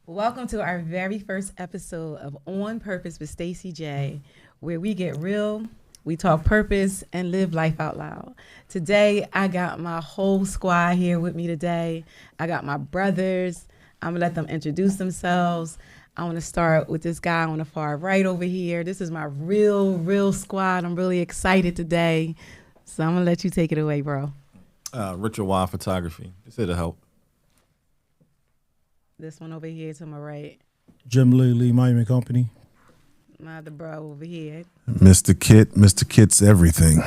Welcome to our very first episode of On Purpose with Stacey J, where we get real, we talk purpose, and live life out loud. Today, I got my whole squad here with me today. I got my brothers. I'm going to let them introduce themselves. I want to start with this guy on the far right over here. This is my real squad. I'm really excited today. So I'm going to let you take it away, bro. Richard Y Photography. Just here to help. This one over here to my right. Jim Lee Miami Company. My other bro over here. Mr. Kit's everything.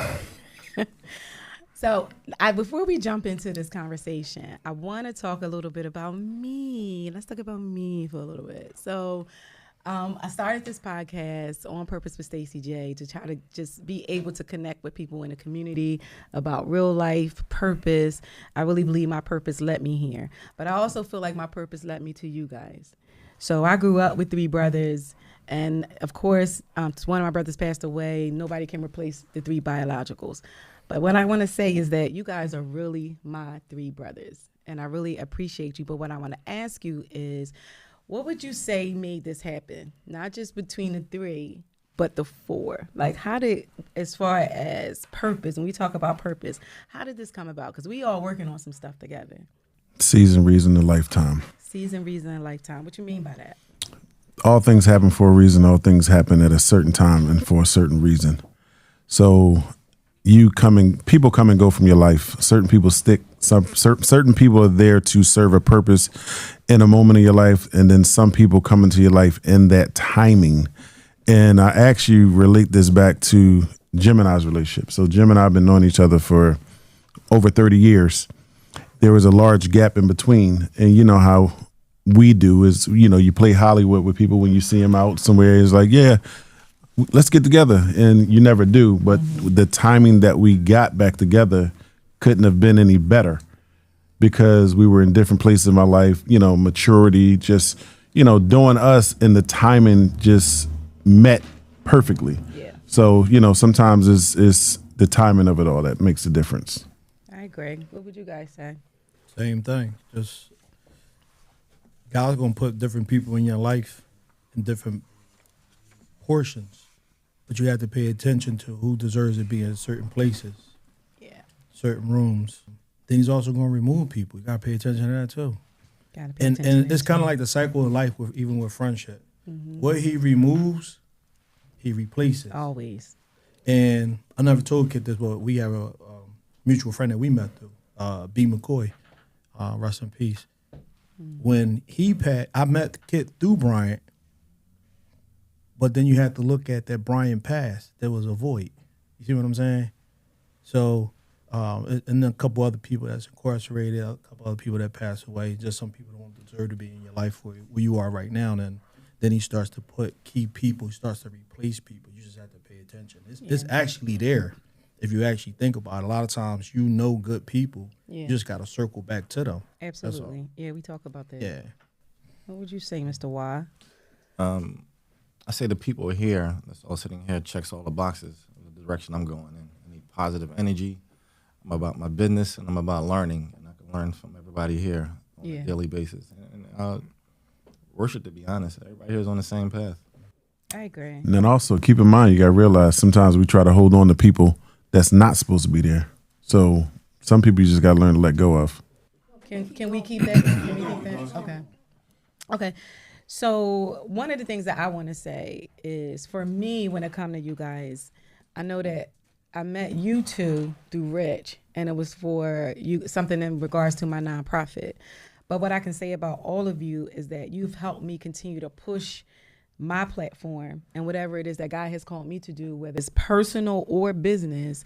So before we jump into this conversation, I want to talk a little bit about me. Let's talk about me for a little bit. So I started this podcast On Purpose with Stacey J to try to just be able to connect with people in the community about real life, purpose. I really believe my purpose led me here. But I also feel like my purpose led me to you guys. So I grew up with three brothers. And of course, one of my brothers passed away. Nobody can replace the three biologicals. But what I want to say is that you guys are really my three brothers. And I really appreciate you. But what I want to ask you is, what would you say made this happen? Not just between the three, but the four. Like, how did, as far as purpose, when we talk about purpose, how did this come about? Because we all working on some stuff together. Season, reason, and lifetime. Season, reason, and lifetime. What you mean by that? All things happen for a reason. All things happen at a certain time and for a certain reason. So people come and go from your life. Certain people stick. Certain people are there to serve a purpose in a moment of your life, and then some people come into your life in that timing. And I actually relate this back to Jim and I's relationship. So Jim and I have been knowing each other for over 30 years. There was a large gap in between, and you know how we do is, you play Hollywood with people when you see them out somewhere. It's like, yeah, let's get together, and you never do. But the timing that we got back together couldn't have been any better, because we were in different places in my life, maturity, just, doing us, and the timing just met perfectly. Yeah. So, sometimes it's the timing of it all that makes the difference. All right, Greg, what would you guys say? Same thing. Just God's going to put different people in your life in different portions, but you have to pay attention to who deserves to be in certain places. Certain rooms. Then he's also going to remove people. You got to pay attention to that too. And it's kind of like the cycle of life even with friendship. Mm-hmm. What he removes, he replaces. Always. And I never told Kit this, but we have a mutual friend that we met through, B. McCoy, rest in peace. Mm-hmm. When he passed, I met Kit through Bryant, but then you have to look at that Bryant passed. There was a void. You see what I'm saying? So, and then a couple other people that's incarcerated, a couple other people that passed away, just some people don't deserve to be in your life where you are right now. And then he starts to put key people, he starts to replace people. You just have to pay attention. It's actually there if you actually think about it. A lot of times good people, you just got to circle back to them. Absolutely. Yeah, we talk about that. Yeah. What would you say, Mr. Y? I say the people here that's all sitting here checks all the boxes of the direction I'm going in. I need positive energy. I'm about my business, and I'm about learning, and I can learn from everybody here on a daily basis. And worship, to be honest, everybody here is on the same path. I agree. And then also keep in mind, you got to realize sometimes we try to hold on to people that's not supposed to be there. So some people you just got to learn to let go of. Can we keep that? Can we keep that? Okay. So one of the things that I want to say is, for me, when it comes to you guys, I know that I met you two through Rich, and it was for you something in regards to my nonprofit. But what I can say about all of you is that you've helped me continue to push my platform and whatever it is that God has called me to do, whether it's personal or business.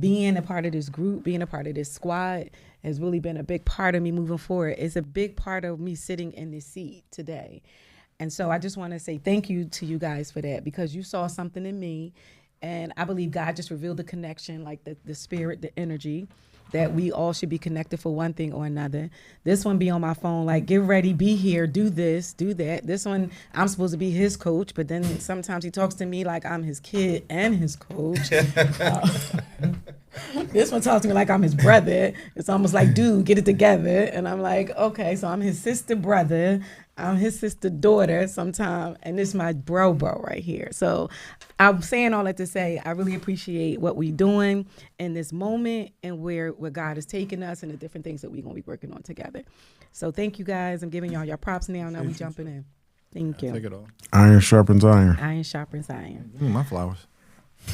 Being a part of this group, being a part of this squad has really been a big part of me moving forward. It's a big part of me sitting in this seat today. And so I just want to say thank you to you guys for that, because you saw something in me. And I believe God just revealed the connection, like the spirit, the energy, that we all should be connected for one thing or another. This one be on my phone, like, get ready, be here, do this, do that. This one, I'm supposed to be his coach, but then sometimes he talks to me like I'm his kid and his coach. This one talks to me like I'm his brother. It's almost like, dude, get it together. And I'm like, okay, so I'm his sister brother. I'm his sister daughter sometime. And this is my bro right here. So I'm saying all that to say I really appreciate what we're doing in this moment and where God is taking us and the different things that we're going to be working on together. So thank you guys. I'm giving y'all your props now. Now we jumping in. Thank you. Take it all. Iron sharpens iron. Iron sharpens iron. Give me my flowers.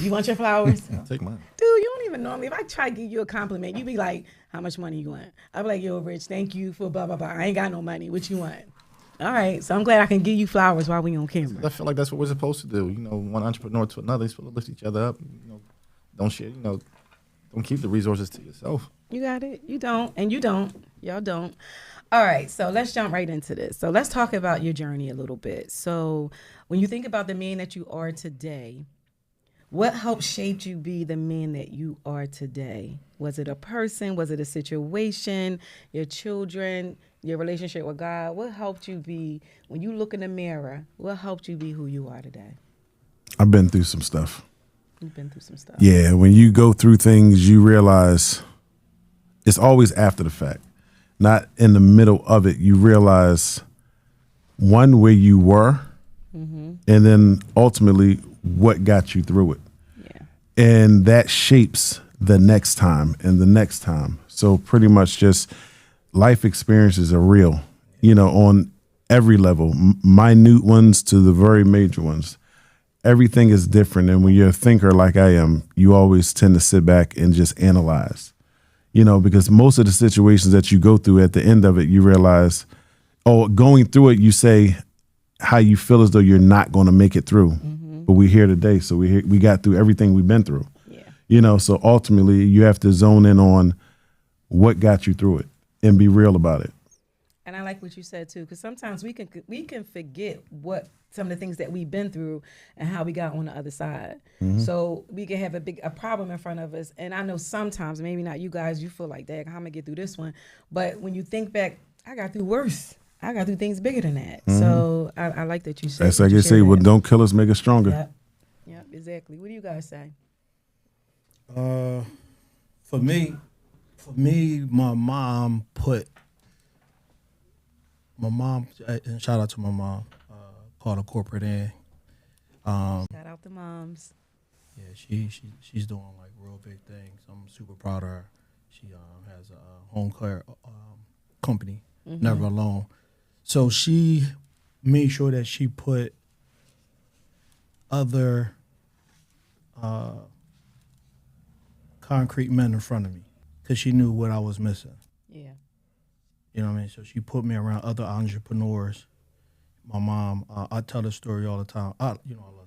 You want your flowers? I'll take mine. Dude, you don't even know me. If I try to give you a compliment, you be like, how much money you want? I be like, yo, Rich, thank you for blah, blah, blah. I ain't got no money. What you want? All right. So I'm glad I can give you flowers while we on camera. I feel like that's what we're supposed to do. You know, one entrepreneur to another, you're supposed to lift each other up. You know, don't share, you know, don't keep the resources to yourself. You got it. You don't. And you don't. Y'all don't. All right. So let's jump right into this. So let's talk about your journey a little bit. So when you think about the man that you are today, what helped shape you be the man that you are today? Was it a person? Was it a situation? Your children? Your relationship with God? What helped you be, when you look in the mirror, what helped you be who you are today? I've been through some stuff. You've been through some stuff. Yeah, when you go through things, you realize it's always after the fact, not in the middle of it. You realize, one, where you were, and then ultimately what got you through it. Yeah. And that shapes the next time and the next time. So pretty much just life experiences are real, you know, on every level, minute ones to the very major ones. Everything is different. And when you're a thinker like I am, you always tend to sit back and just analyze, you know, because most of the situations that you go through, at the end of it, you realize, oh, going through it, you say how you feel as though you're not going to make it through. But we're here today. So we got through everything we've been through, you know, so ultimately you have to zone in on what got you through it and be real about it. And I like what you said too, because sometimes we can forget what some of the things that we've been through and how we got on the other side. So we can have a problem in front of us. And I know sometimes, maybe not you guys, you feel like, dang, how am I gonna get through this one? But when you think back, I got through worse. I got through things bigger than that. So I like that you said. That's like they say, well, don't kill us, make us stronger. Yep, exactly. What do you guys say? For me, my mom, and shout out to my mom, called a corporate in. Shout out to moms. Yeah, she's doing like real big things. I'm super proud of her. She has a home care company, Never Alone. So she made sure that she put other concrete men in front of me because she knew what I was missing. Yeah. You know what I mean? So she put me around other entrepreneurs. My mom, I tell the story all the time. I love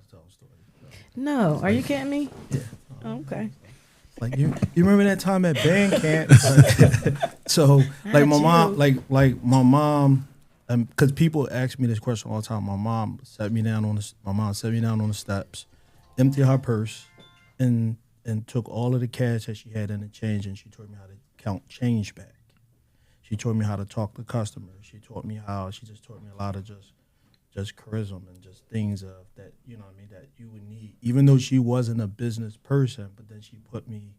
telling stories. No, are you kidding me? Yeah. Oh, okay. Like you remember that time at band camp? So like my mom, because people ask me this question all the time. My mom sat me down on the steps, emptied her purse, and took all of the cash that she had in the change, and she taught me how to count change back. She taught me how to talk to customers. She just taught me a lot of just charisma and just things of that, you know what I mean, that you would need. Even though she wasn't a business person, but then she put me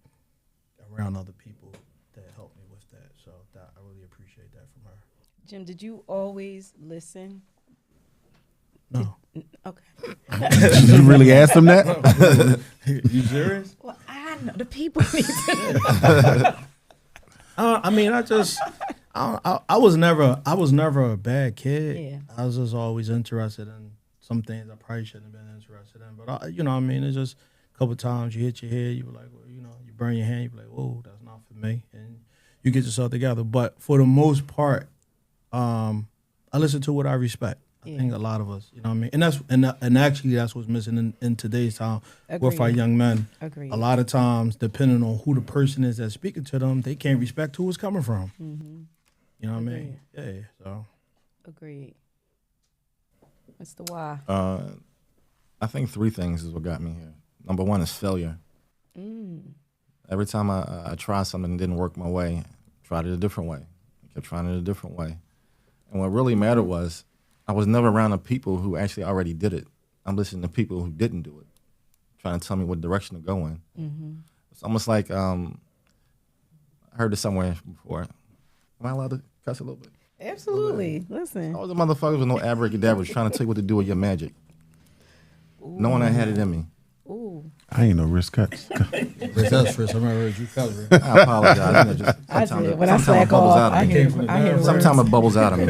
around other people that helped me with that. So that I really appreciate that from her. Jim, did you always listen? No. Okay. Did you really ask them that? You serious? Well, I know the people need to. I was never a bad kid. Yeah. I was just always interested in some things I probably shouldn't have been interested in. But you know what I mean? It's just a couple of times you hit your head, you were like, well, you know, you burn your hand, you be like, whoa, that's not for me. And you get yourself together. But for the most part, I listen to what I respect. I think a lot of us, you know what I mean? And actually that's what's missing in today's time with our young men. Agreed. A lot of times, depending on who the person is that's speaking to them, they can't respect who it's coming from. Mm-hmm. You know what I mean? Yeah, so. Agreed. Mr. Y. I think three things is what got me here. Number one is failure. Every time I tried something that didn't work my way, I tried it a different way. I kept trying it a different way. And what really mattered was I was never around the people who actually already did it. I'm listening to people who didn't do it, trying to tell me what direction to go in. It's almost like heard this somewhere before. Am I allowed to cuss a little bit? Absolutely. Listen. All the motherfuckers with no abracadabra trying to tell you what to do with your magic. No one that had it in me. Ooh. I ain't no risk cuts. Chris, that's first time I heard you cover. I apologize. You know, just I sometimes did. it- When I sometimes it slack bubbles off, out I of me. hear words. Sometimes it bubbles out of me.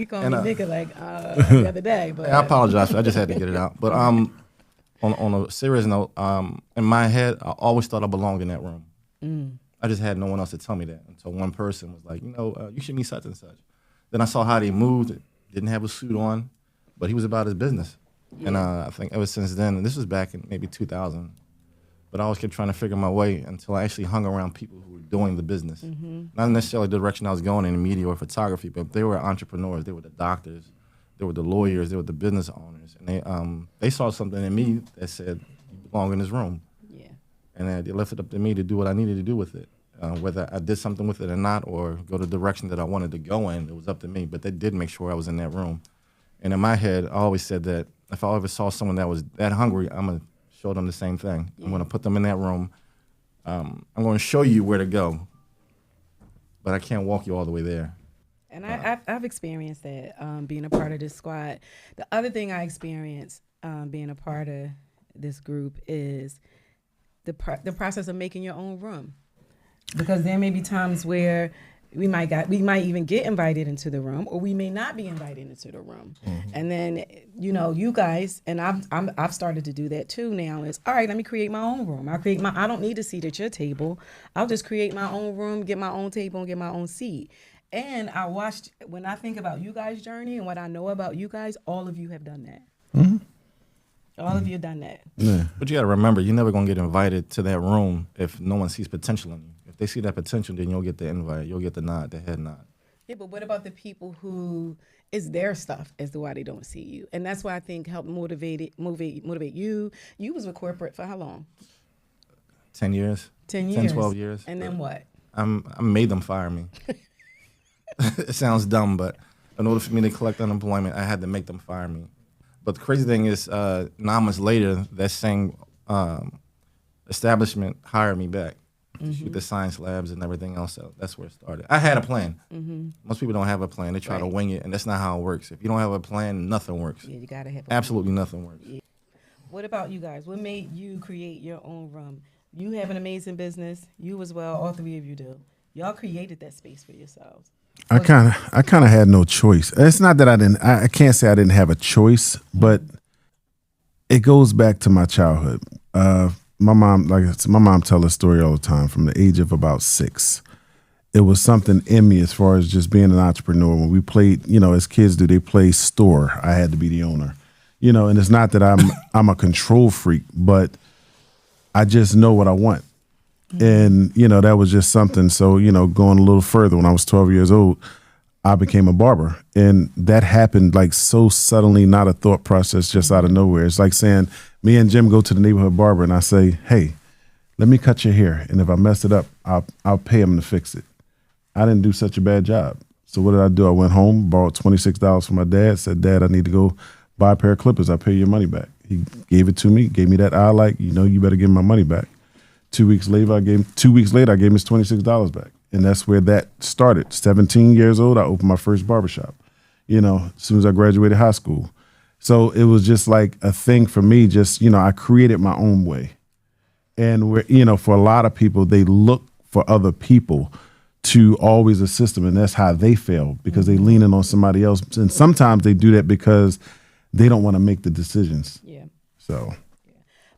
He called And, me nigga like the other day. But I apologize. I just had to get it out. But on a serious note, in my head, I always thought I belonged in that room. I just had no one else to tell me that until one person was like, you should meet such and such. Then I saw how they moved. Didn't have a suit on, but he was about his business. Yeah. And I think ever since then, and this was back in maybe 2000, but I always kept trying to figure my way until I actually hung around people who were doing the business. Not necessarily the direction I was going in media or photography, but they were entrepreneurs. They were the doctors. They were the lawyers. They were the business owners. And they saw something in me that said, you belong in this room. Yeah. And they left it up to me to do what I needed to do with it. Whether I did something with it or not, or go the direction that I wanted to go in, it was up to me. But they did make sure I was in that room. And in my head, I always said that if I ever saw someone that was that hungry, I'm going to show them the same thing. I'm going to put them in that room. I'm going to show you where to go, but I can't walk you all the way there. And I've experienced that, being a part of this squad. The other thing I experienced being a part of this group is the process of making your own room. Because there may be times where we might even get invited into the room, or we may not be invited into the room. And then, you guys, and I've started to do that too now, is, all right, let me create my own room. I don't need a seat at your table. I'll just create my own room, get my own table, and get my own seat. And when I think about you guys' journey and what I know about you guys, all of you have done that. All of you have done that. Yeah. But you got to remember, you're never going to get invited to that room if no one sees potential in you. If they see that potential, then you'll get the invite. You'll get the nod, the head nod. Yeah, but what about the people who it's their stuff as to why they don't see you? And that's why I think help motivate you. You was with corporate for how long? 10 years. 10 years. 10, 12 years. And then what? I made them fire me. It sounds dumb, but in order for me to collect unemployment, I had to make them fire me. But the crazy thing is, 9 months later, that same establishment hired me back to shoot the science labs and everything else. So that's where it started. I had a plan. Most people don't have a plan. They try to wing it, and that's not how it works. If you don't have a plan, nothing works. Yeah, you got to have a Absolutely nothing works. Yeah. What about you guys? What made you create your own room? You have an amazing business. You as well. All three of you do. Y'all created that space for yourselves. I kind of had no choice. It's not that I can't say I didn't have a choice, but it goes back to my childhood. My mom tell a story all the time from the age of about 6. It was something in me as far as just being an entrepreneur. When we played, as kids do, they play store. I had to be the owner, and it's not that I'm a control freak, but I just know what I want. And, that was just something. So, going a little further, when I was 12 years old, I became a barber. And that happened like so suddenly, not a thought process, just out of nowhere. It's like saying me and Jim go to the neighborhood barber and I say, hey, let me cut your hair. And if I mess it up, I'll pay him to fix it. I didn't do such a bad job. So what did I do? I went home, borrowed $26 from my dad, said, Dad, I need to go buy a pair of clippers. I'll pay your money back. He gave it to me, gave me that eye like, you better give me my money back. 2 weeks later, I gave him his $26 back. And that's where that started. 17 years old, I opened my first barbershop, as soon as I graduated high school. So it was just like a thing for me, just, I created my own way. And for a lot of people, they look for other people to always assist them. And that's how they fail, because they lean in on somebody else. And sometimes they do that because they don't want to make the decisions. Yeah. So.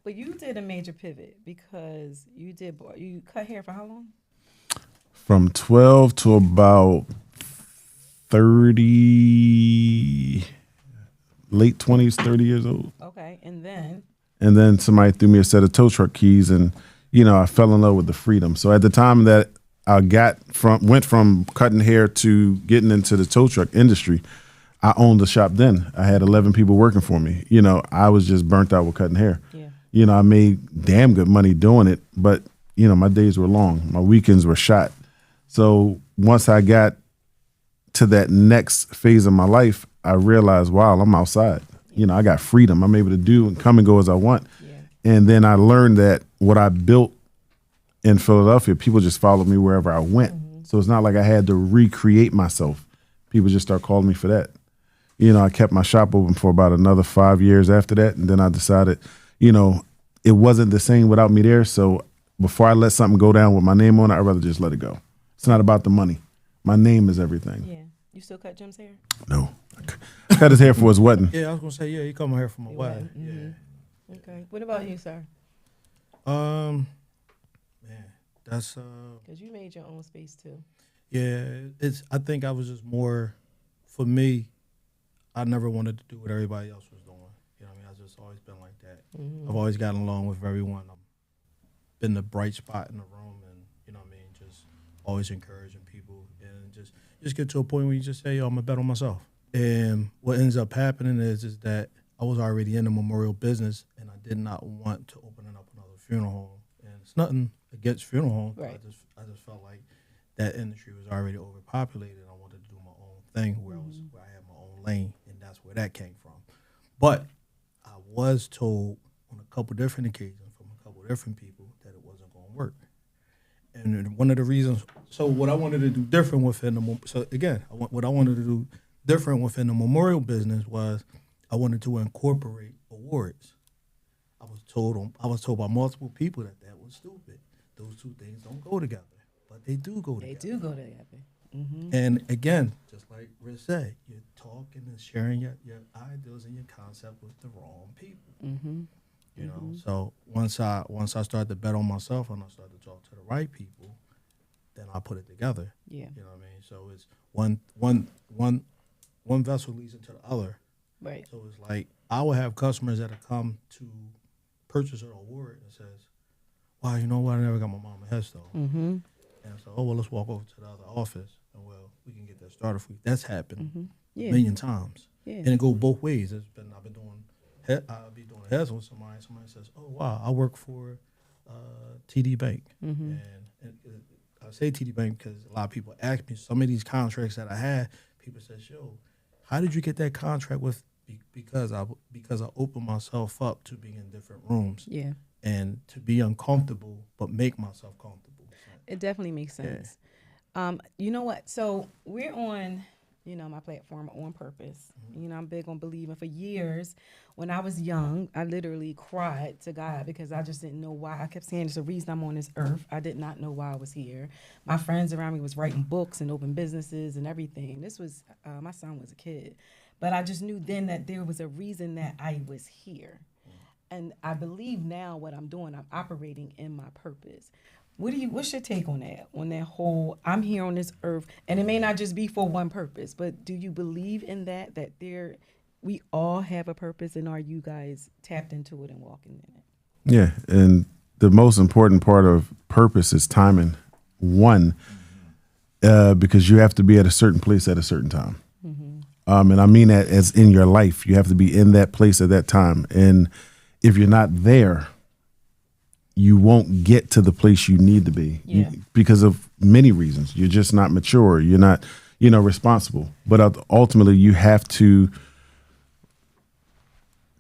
But you did a major pivot because you cut hair for how long? From 12 to about 30, late 20s, 30 years old. Okay, and then? And then somebody threw me a set of tow truck keys, and, I fell in love with the freedom. So at the time that I went from cutting hair to getting into the tow truck industry, I owned the shop then. I had 11 people working for me. I was just burnt out with cutting hair. Yeah. I made damn good money doing it, but, my days were long. My weekends were shot. So once I got to that next phase of my life, I realized, wow, I'm outside. I got freedom. I'm able to do and come and go as I want. Yeah. And then I learned that what I built in Philadelphia, people just followed me wherever I went. So it's not like I had to recreate myself. People just start calling me for that. You know, I kept my shop open for about another 5 years after that. And then I decided, you know, it wasn't the same without me there. So before I let something go down with my name on it, I'd rather just let it go. It's not about the money. My name is everything. Yeah. You still cut Jim's hair? No. I cut his hair for his wedding. Yeah, I was gonna say, yeah, he come here from a wedding. Mm-hmm. Okay. What about you, sir? Man, that's Because you made your own space too. yeah. I think I was just more, for me, I never wanted to do what everybody else was doing. You know what I mean? I've just always been like that. Mm-hmm. I've always gotten along with everyone. I've been the bright spot in the room, and you know what I mean, just always encouraging people, and just get to a point where you just say, yo, I'm gonna bet on myself. And what ends up happening is that I was already in the memorial business, and I did not want to open up another funeral home. And it's nothing against funeral homes. Right. I just felt like that industry was already overpopulated. I wanted to do my own thing where I had my own lane, and that's where that came from. But I was told on a couple different occasions from a couple different people that it wasn't going to work. And one of the reasons, so what I wanted to do different within what I wanted to do different within the memorial business was I wanted to incorporate awards. I was told by multiple people that was stupid. Those two things don't go together, but they do go together. They do go together. Mm-hmm. And again, just like Rich said, you're talking and sharing your ideas and your concept with the wrong people. Mm-hmm. You know, so once I started to bet on myself and I started to talk to the right people, then I put it together. Yeah. You know what I mean? So it's one vessel leads into the other. Right. So it's like I will have customers that have come to purchase an award and says, wow, you know what? I never got my mom a headstone. Mm-hmm. And so, well, let's walk over to the other office and we can get that started for you. That's happened Yeah. a million times. Yeah. And it goes both ways. I'll be doing heads with somebody. Somebody says, oh, wow, I work for TD Bank. And I say TD Bank because a lot of people ask me, some of these contracts that I had, people say, yo, how did you get that contract with? Because I opened myself up to being in different rooms. Yeah. And to be uncomfortable, but make myself comfortable. It definitely makes sense. You know what? So we're on, my platform On Purpose. I'm big on believing. For years, when I was young, I literally cried to God because I just didn't know why. I kept saying, there's a reason I'm on this earth. I did not know why I was here. My friends around me was writing books and open businesses and everything. This was, my son was a kid. But I just knew then that there was a reason that I was here. And I believe now what I'm doing, I'm operating in my purpose. What's your take on that? On that whole, I'm here on this earth, and it may not just be for one purpose, but do you believe in that we all have a purpose, and are you guys tapped into it and walking in it? Yeah, and the most important part of purpose is timing. One, because you have to be at a certain place at a certain time. And I mean that as in your life. You have to be in that place at that time. And if you're not there, you won't get to the place you need to be because of many reasons. You're just not mature. You're not, responsible. But ultimately, you have to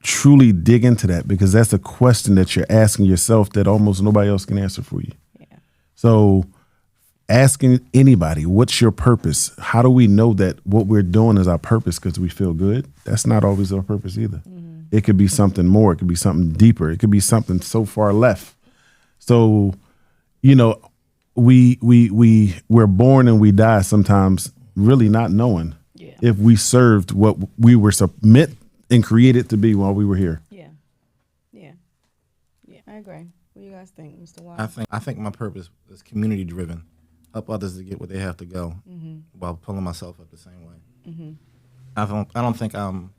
truly dig into that because that's a question that you're asking yourself that almost nobody else can answer for you. Yeah. So asking anybody, what's your purpose? How do we know that what we're doing is our purpose because we feel good? That's not always our purpose either. It could be something more. It could be something deeper. It could be something so far left. So, we're born and we die sometimes really not knowing if we served what we were meant and created to be while we were here. Yeah. I agree. What do you guys think, Mr. Watt? I think my purpose is community driven. Help others to get where they have to go while pulling myself up the same way. I don't think I'm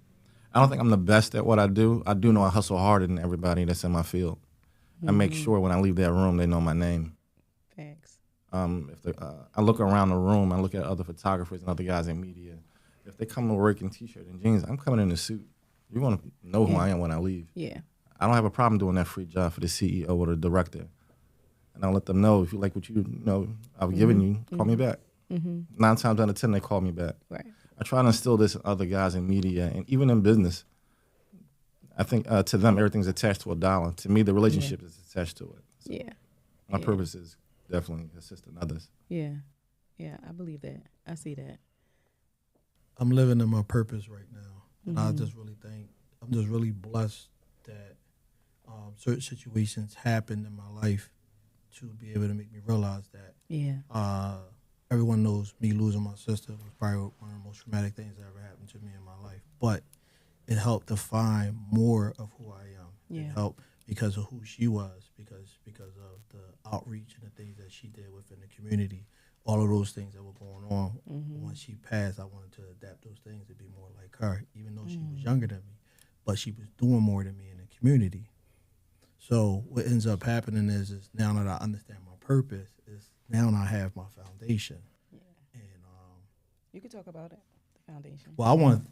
the best at what I do. I do know I hustle harder than everybody that's in my field. I make sure when I leave that room, they know my name. Thanks. I look around the room, I look at other photographers and other guys in media. If they come to work in T-shirt and jeans, I'm coming in a suit. You want to know who I am when I leave. Yeah. I don't have a problem doing that free job for the CEO or the director. And I'll let them know, if you like what I've given you, call me back. 9 times out of 10, they call me back. Right. I try to instill this in other guys in media and even in business. I think to them, everything's attached to a dollar. To me, the relationship is attached to it. So. Yeah. My purpose is definitely assisting others. Yeah. Yeah, I believe that. I see that. I'm living in my purpose right now, and Mm-hmm. I just really think I'm just really blessed that certain situations happened in my life to be able to make me realize that. Yeah. Everyone knows me losing my sister was probably one of the most traumatic things that ever happened to me in my life, but it helped define more of who I am. Yeah. It helped because of who she was, because of the outreach and the things that she did within the community. All of those things that were going on. Mm-hmm. Once she passed, I wanted to adapt those things to be more like her, even though she was younger than me. But she was doing more than me in the community. So what ends up happening is now that I understand my purpose, is now I have my foundation. Yeah. And You could talk about it, the foundation. well,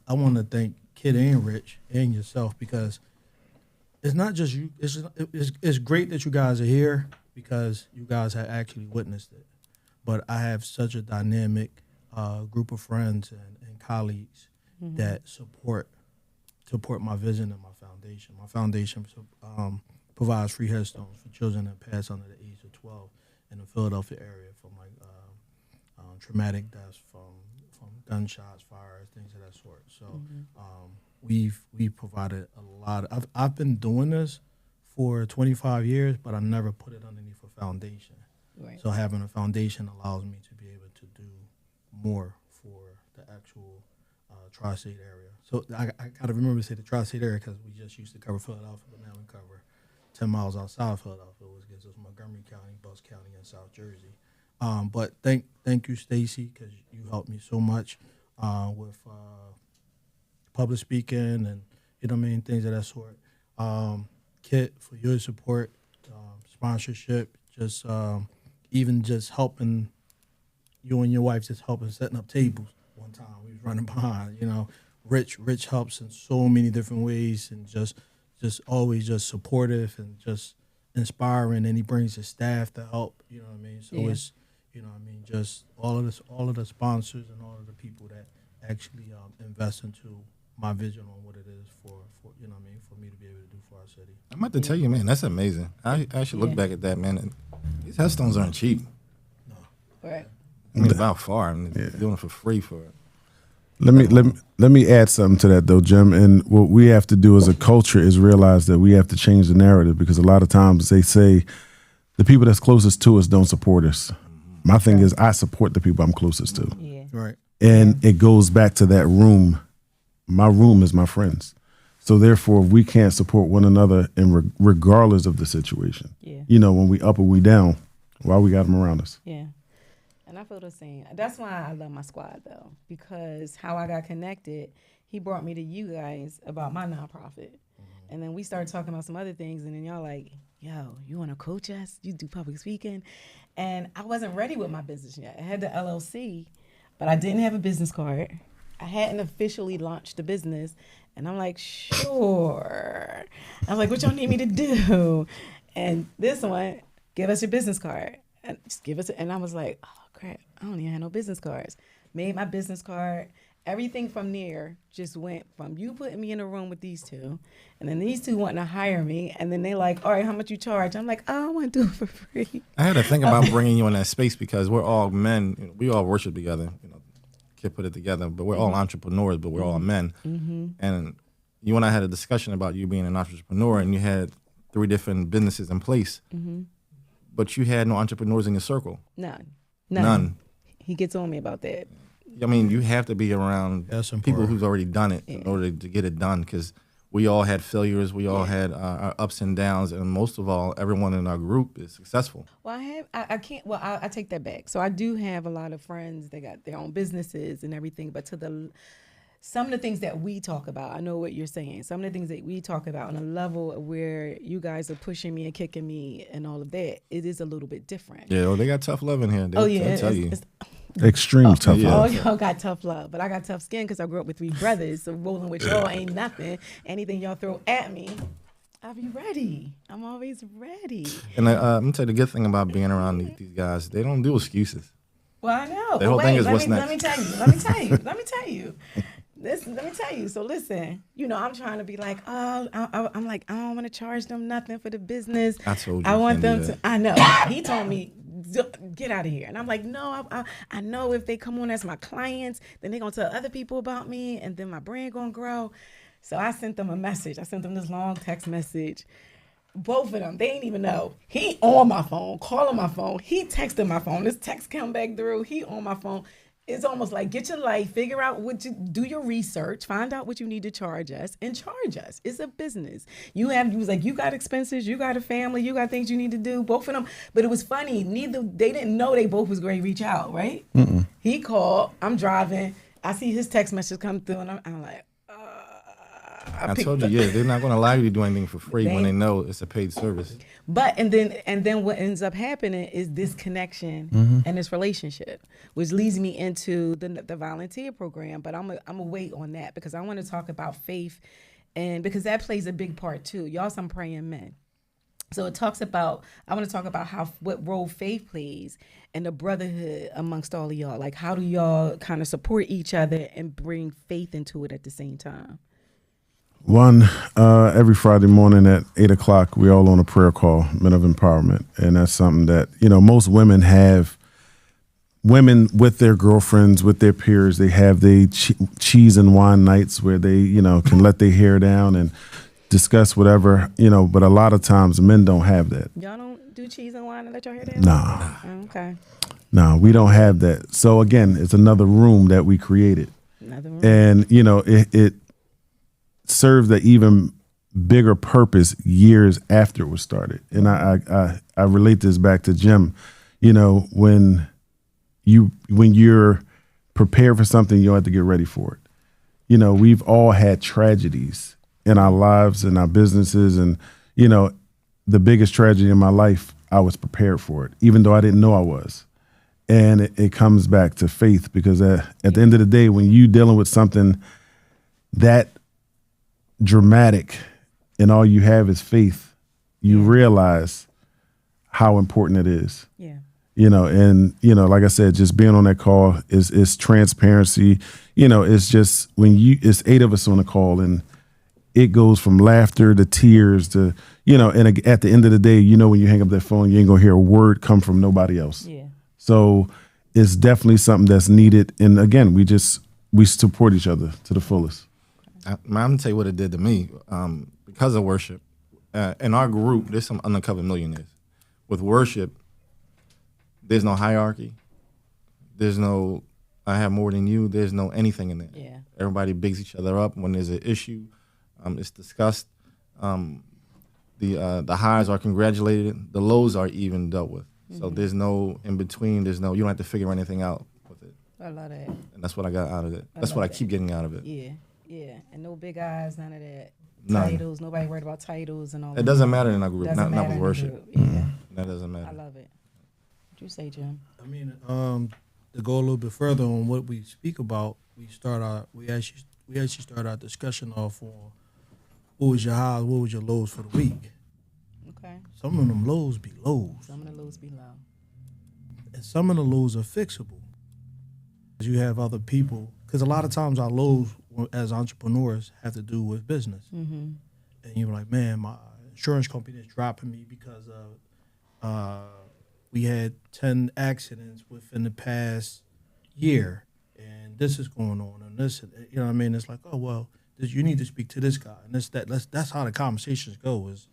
I want to thank Kid and Rich and yourself, because it's not just you. It's great that you guys are here because you guys have actually witnessed it. But I have such a dynamic group of friends and colleagues that support my vision and my foundation. My foundation provides free headstones for children that pass under the age of 12 in the Philadelphia area from traumatic deaths from gunshots, fires, things of that sort. So we've provided a lot. I've been doing this for 25 years, but I never put it underneath a foundation. Right. So having a foundation allows me to be able to do more for the actual tri-state area. So I got to remember to say the tri-state area because we just used to cover Philadelphia, but now we cover 10 miles outside of Philadelphia, which gives us Montgomery County, Bucks County, and South Jersey. But thank you, Stacey, because you helped me so much with public speaking and, things of that sort. Kit, for your support, sponsorship, just even just helping you and your wife, just helping setting up tables one time. We was running behind, Rich helps in so many different ways and just always just supportive and just inspiring, and he brings his staff to help, So it's, just all of the sponsors and all of the people that actually invest into my vision on what it is for me to be able to do for our city. I'm about to tell you, man, that's amazing. I should look back at that, man. And these headstones aren't cheap. No. Right. I mean, about far. Doing it for free for it. Let me add something to that though, Jim. And what we have to do as a culture is realize that we have to change the narrative, because a lot of times they say the people that's closest to us don't support us. My thing is I support the people I'm closest to. Yeah. Right. And it goes back to that room. My room is my friends. So therefore, we can't support one another regardless of the situation. Yeah. When we up or we down, why we got them around us. Yeah. And I feel the same. That's why I love my squad, though, because how I got connected, he brought me to you guys about my nonprofit. And then we started talking about some other things, and then y'all like, yo, you want to coach us? You do public speaking? And I wasn't ready with my business yet. I had the LLC, but I didn't have a business card. I hadn't officially launched the business. And I'm like, sure. I was like, what y'all need me to do? And this one, give us your business card. And just give us, and I was like, oh, crap, I don't even have no business cards. Made my business card. Everything from there just went from you putting me in a room with these two, and then these two wanting to hire me, and then they like, all right, how much you charge? I'm like, oh, I want to do it for free. I had to think about bringing you in that space because we're all men. We all worship together. Kid put it together, but we're all entrepreneurs, but we're all men. And you and I had a discussion about you being an entrepreneur, and you had 3 different businesses in place, but you had no entrepreneurs in your circle. None. He gets on me about that. I mean, you have to be around That's people important. who's already done it in order to get it done, because we all had failures. We all had our ups and downs. And most of all, everyone in our group is successful. Well, I take that back. So I do have a lot of friends that got their own businesses and everything, but some of the things that we talk about, I know what you're saying. Some of the things that we talk about on a level where you guys are pushing me and kicking me and all of that, it is a little bit different. Yeah, well, they got tough love in here. They'll tell you. Extreme tough yeah. Oh, love. y'all got tough love, but I got tough skin because I grew up with 3 brothers. So rolling with y'all ain't nothing. Anything y'all throw at me, I'll be ready. I'm always ready. And I'm going to tell you the good thing about being around these guys, they don't do excuses. Well, I know. The whole thing is what's Let me next. tell you. Listen, let me tell you. So listen, you know, I'm trying to be like, oh, I'm like, I don't want to charge them nothing for the business. I told you. I you want can't do them that. to. I know. He told me, get out of here. And I'm like, no, I know if they come on as my clients, then they're gonna tell other people about me, and then my brand gonna grow. So I sent them a message. I sent them this long text message. Both of them, they ain't even know. He on my phone, calling my phone. He texted my phone. This text come back through. He on my phone. It's almost like get your life, figure out do your research, find out what you need to charge us, and charge us. It's a business. You was like, you got expenses, you got a family, you got things you need to do. Both of them, but it was funny. They didn't know they both was going to reach out, right? Mm-mm. He called. I'm driving. I see his text message come through, and I'm like. I told you, yeah, they're not going to allow you to do anything for free when they know it's a paid service. But and then what ends up happening is this connection and this relationship, which leads me into the volunteer program. But I'm a wait on that because I want to talk about faith, and because that plays a big part too. Y'all some praying men. So it talks about, I want to talk about what role faith plays in the brotherhood amongst all of y'all. Like, how do y'all kind of support each other and bring faith into it at the same time? Every Friday morning at 8:00, we all on a prayer call, Men of Empowerment. And that's something that, most women have. Women with their girlfriends, with their peers, they have the cheese and wine nights where they, can let their hair down and discuss whatever, but a lot of times men don't have that. Y'all don't do cheese and wine and let your hair down? Nah. Oh, okay. No, we don't have that. So again, it's another room that we created. Another room. And, it served an even bigger purpose years after it was started. And I relate this back to Jim. When you're prepared for something, you don't have to get ready for it. We've all had tragedies in our lives and our businesses. And, the biggest tragedy in my life, I was prepared for it, even though I didn't know I was. And it comes back to faith because at the end of the day, when you're dealing with something that dramatic and all you have is faith, you realize how important it is. Yeah. Like I said, just being on that call is transparency. It's just it's 8 of us on the call and it goes from laughter to tears to, and at the end of the day, when you hang up that phone, you ain't gonna hear a word come from nobody else. Yeah. So it's definitely something that's needed. And again, we support each other to the fullest. I'm going to tell you what it did to me. Because of worship, in our group, there's some undercover millionaires. With worship, there's no hierarchy. There's no, I have more than you. There's no anything in there. Yeah. Everybody bigs each other up. When there's an issue, it's discussed. The highs are congratulated. The lows are even dealt with. Mm-hmm. So there's no in between. You don't have to figure anything out with it. I love that. And that's what I got out of it. That's what I keep getting out of it. Yeah. Yeah, and no big eyes, none of that. None. Titles, nobody worried about titles and all that. It doesn't matter in our group, not with in worship. group. Yeah. That doesn't matter. I love it. What you say, Jim? I mean, to go a little bit further on what we speak about, we actually start our discussion off on what was your highs, what was your lows for the week. Okay. Some of them lows be lows. Some of the lows be low. And some of the lows are fixable. You have other people, because a lot of times our lows as entrepreneurs have to do with business. Mm-hmm. And you're like, man, my insurance company is dropping me because of we had 10 accidents within the past year, and this is going on, and this, you know what I mean? It's like, oh, well, you need to speak to this guy. And that's how the conversations go is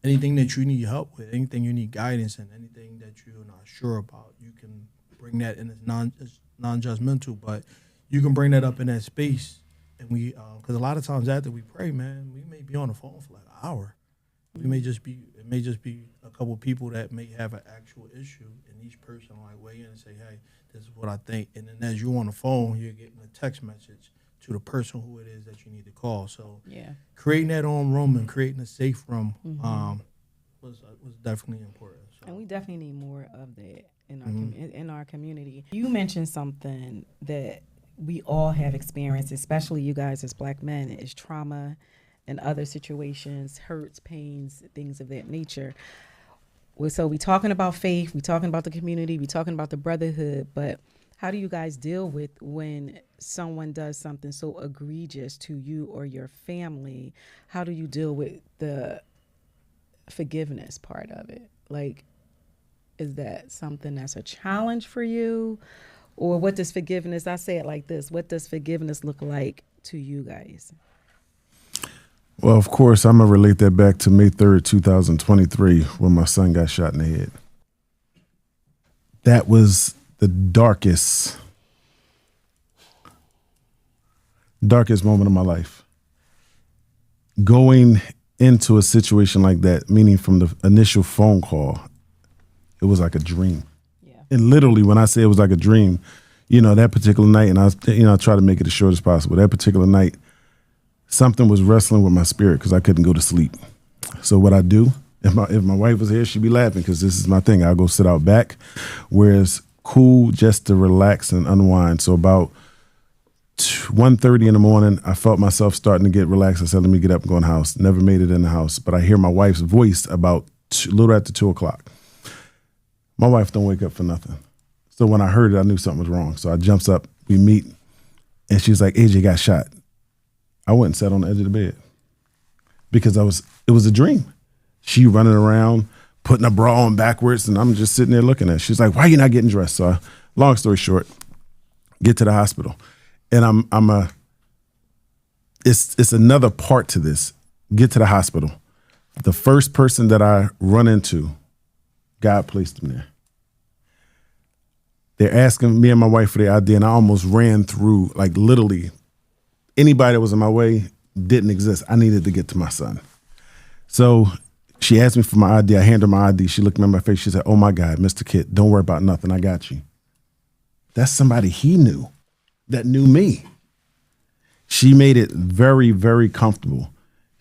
anything that you need help with, anything you need guidance in, anything that you're not sure about, you can bring that in as non-judgmental, but you can bring that up in that space. And we, because a lot of times after we pray, man, we may be on the phone for like an hour. It may just be a couple of people that may have an actual issue, and each person like weigh in and say, hey, this is what I think. And then as you're on the phone, you're getting a text message to the person who it is that you need to call. So creating that own room and creating a safe room was definitely important. So. And we definitely need more of that in our community. You mentioned something that we all have experienced, especially you guys as Black men, is trauma and other situations, hurts, pains, things of that nature. So we talking about faith, we talking about the community, we talking about the brotherhood, but how do you guys deal with when someone does something so egregious to you or your family? How do you deal with the forgiveness part of it? Like, is that something that's a challenge for you? Or what does forgiveness, I say it like this, what does forgiveness look like to you guys? Well, of course, I'm going to relate that back to May 3rd, 2023, when my son got shot in the head. That was the darkest moment of my life. Going into a situation like that, meaning from the initial phone call, it was like a dream. Yeah. And literally, when I say it was like a dream, that particular night, and I try to make it as short as possible. That particular night, something was wrestling with my spirit because I couldn't go to sleep. So what I do, if my wife was here, she'd be laughing because this is my thing. I'll go sit out back where it's cool just to relax and unwind. So about 1:30 in the morning, I felt myself starting to get relaxed. I said, let me get up and go in the house. Never made it in the house, but I hear my wife's voice about a little after 2 o'clock. My wife don't wake up for nothing. So when I heard it, I knew something was wrong. So I jumps up, we meet, and she's like, AJ got shot. I went and sat on the edge of the bed because it was a dream. She running around, putting a bra on backwards, and I'm just sitting there looking at her. She's like, why are you not getting dressed? So long story short, get to the hospital. And it's another part to this. Get to the hospital. The first person that I run into, God placed him there. They're asking me and my wife for the ID, and I almost ran through, like literally, anybody that was in my way didn't exist. I needed to get to my son. So she asked me for my ID. I handed her my ID. She looked me in my face. She said, oh my God, Mr. Kit, don't worry about nothing. I got you. That's somebody he knew that knew me. She made it very, very comfortable.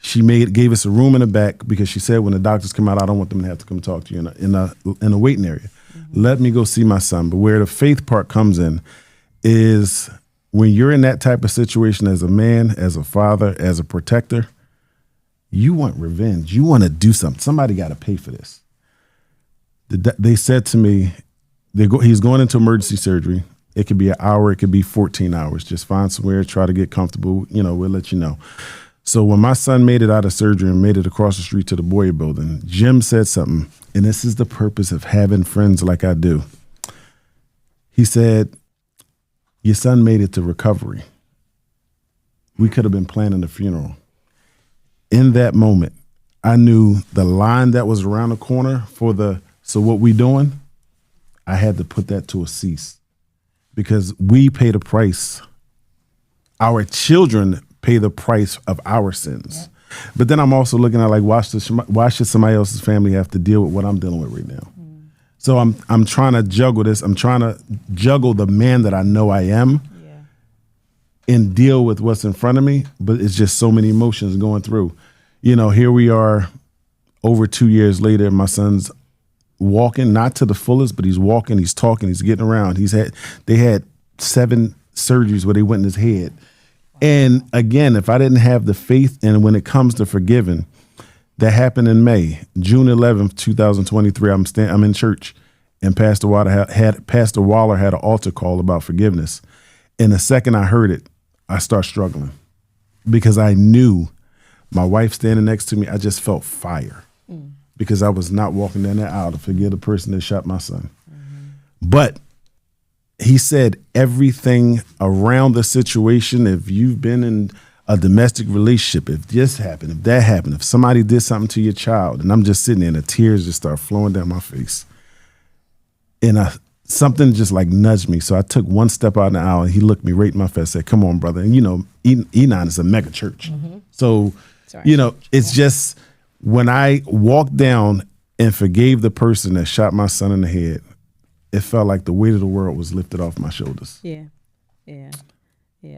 She gave us a room in the back because she said when the doctors come out, I don't want them to have to come talk to you in a waiting area. Mm-hmm. Let me go see my son. But where the faith part comes in is when you're in that type of situation as a man, as a father, as a protector, you want revenge. You want to do something. Somebody got to pay for this. They said to me, he's going into emergency surgery. It could be an hour. It could be 14 hours. Just find somewhere, try to get comfortable. We'll let you know. So when my son made it out of surgery and made it across the street to the Boyer building, Jim said something, and this is the purpose of having friends like I do. He said, your son made it to recovery. We could have been planning the funeral. In that moment, I knew the line that was around the corner so what we doing, I had to put that to a cease because we pay the price. Our children pay the price of our sins. Yeah. But then I'm also looking at why should somebody else's family have to deal with what I'm dealing with right now? Mm. So I'm trying to juggle this. I'm trying to juggle the man that I know I am and deal with what's in front of me. But it's just so many emotions going through. Here we are over 2 years later. My son's walking, not to the fullest, but he's walking, he's talking, he's getting around. They had 7 surgeries where they went in his head. And again, if I didn't have the faith, and when it comes to forgiving, that happened in May, June 11th, 2023. I'm in church, and Pastor Waller had an altar call about forgiveness. And the second I heard it, I start struggling because I knew my wife standing next to me. I just felt fire because I was not walking down that aisle to forgive the person that shot my son. Mm-hmm. But he said everything around the situation, if you've been in a domestic relationship, if this happened, if that happened, if somebody did something to your child, and I'm just sitting there and the tears just start flowing down my face. And something just nudged me. So I took one step out in the aisle and he looked me right in my face and said, come on, brother. And Enon is a mega church. Mm-hmm. So, it's just when I walked down and forgave the person that shot my son in the head, it felt like the weight of the world was lifted off my shoulders. Yeah.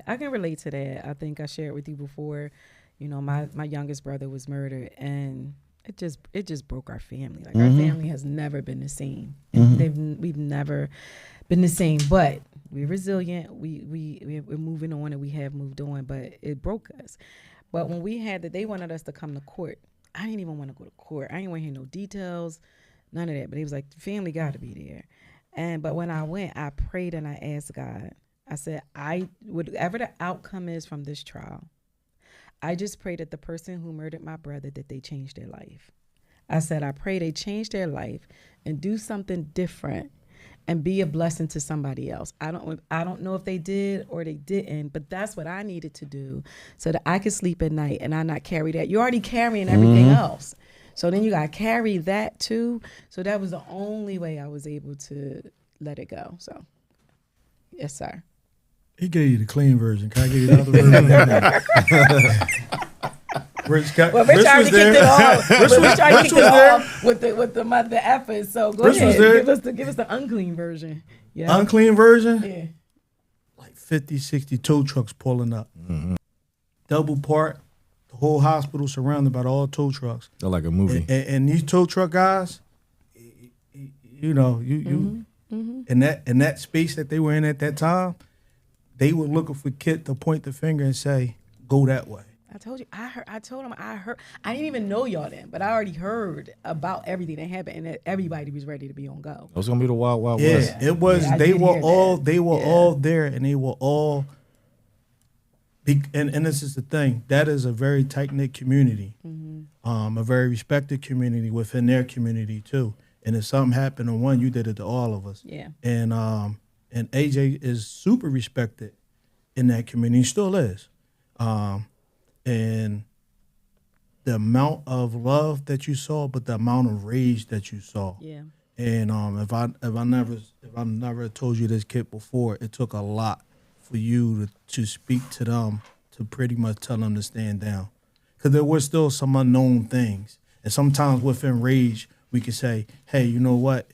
I can relate to that. I think I shared with you before, my youngest brother was murdered, and it just broke our family. Like, our family has never been the same. We've never been the same, but we're resilient. We're moving on, and we have moved on, but it broke us. But when they wanted us to come to court. I didn't even want to go to court. I didn't want to hear no details, none of that. But he was like, the family got to be there. But when I went, I prayed and I asked God. I said, whatever the outcome is from this trial, I just pray that the person who murdered my brother, that they change their life. I said, I pray they change their life and do something different and be a blessing to somebody else. I don't know if they did or they didn't, but that's what I needed to do so that I could sleep at night and I not carry that. You're already carrying everything else. So then you got to carry that too. So that was the only way I was able to let it go. So, yes, sir. He gave you the clean version. Can I give you the other version? Rich already kicked it off. Rich already kicked it off with the effort. So go ahead. Give us the unclean version. Yeah. Unclean version? Yeah. Like 50, 60 tow trucks pulling up. Mm-hmm. Double park. The whole hospital surrounded by all tow trucks. They're like a movie. And these tow truck guys, you know, in that space that they were in at that time, they were looking for Kit to point the finger and say, "Go that way." I told you. I told him. I didn't even know y'all then, but I already heard about everything that happened, and that everybody was ready to be on go. It was gonna be the Wild Wild West. Yeah, it was. They were all there, and they were all. And this is the thing. That is a very tight knit community, a very respected community within their community too. And if something happened to one, you did it to all of us. Yeah. And AJ is super respected in that community. He still is. And the amount of love that you saw, but the amount of rage that you saw. Yeah. And if I never told you this, Kit, before, it took a lot for you to speak to them, to pretty much tell them to stand down, because there were still some unknown things. And sometimes within rage, we could say, "Hey, you know what?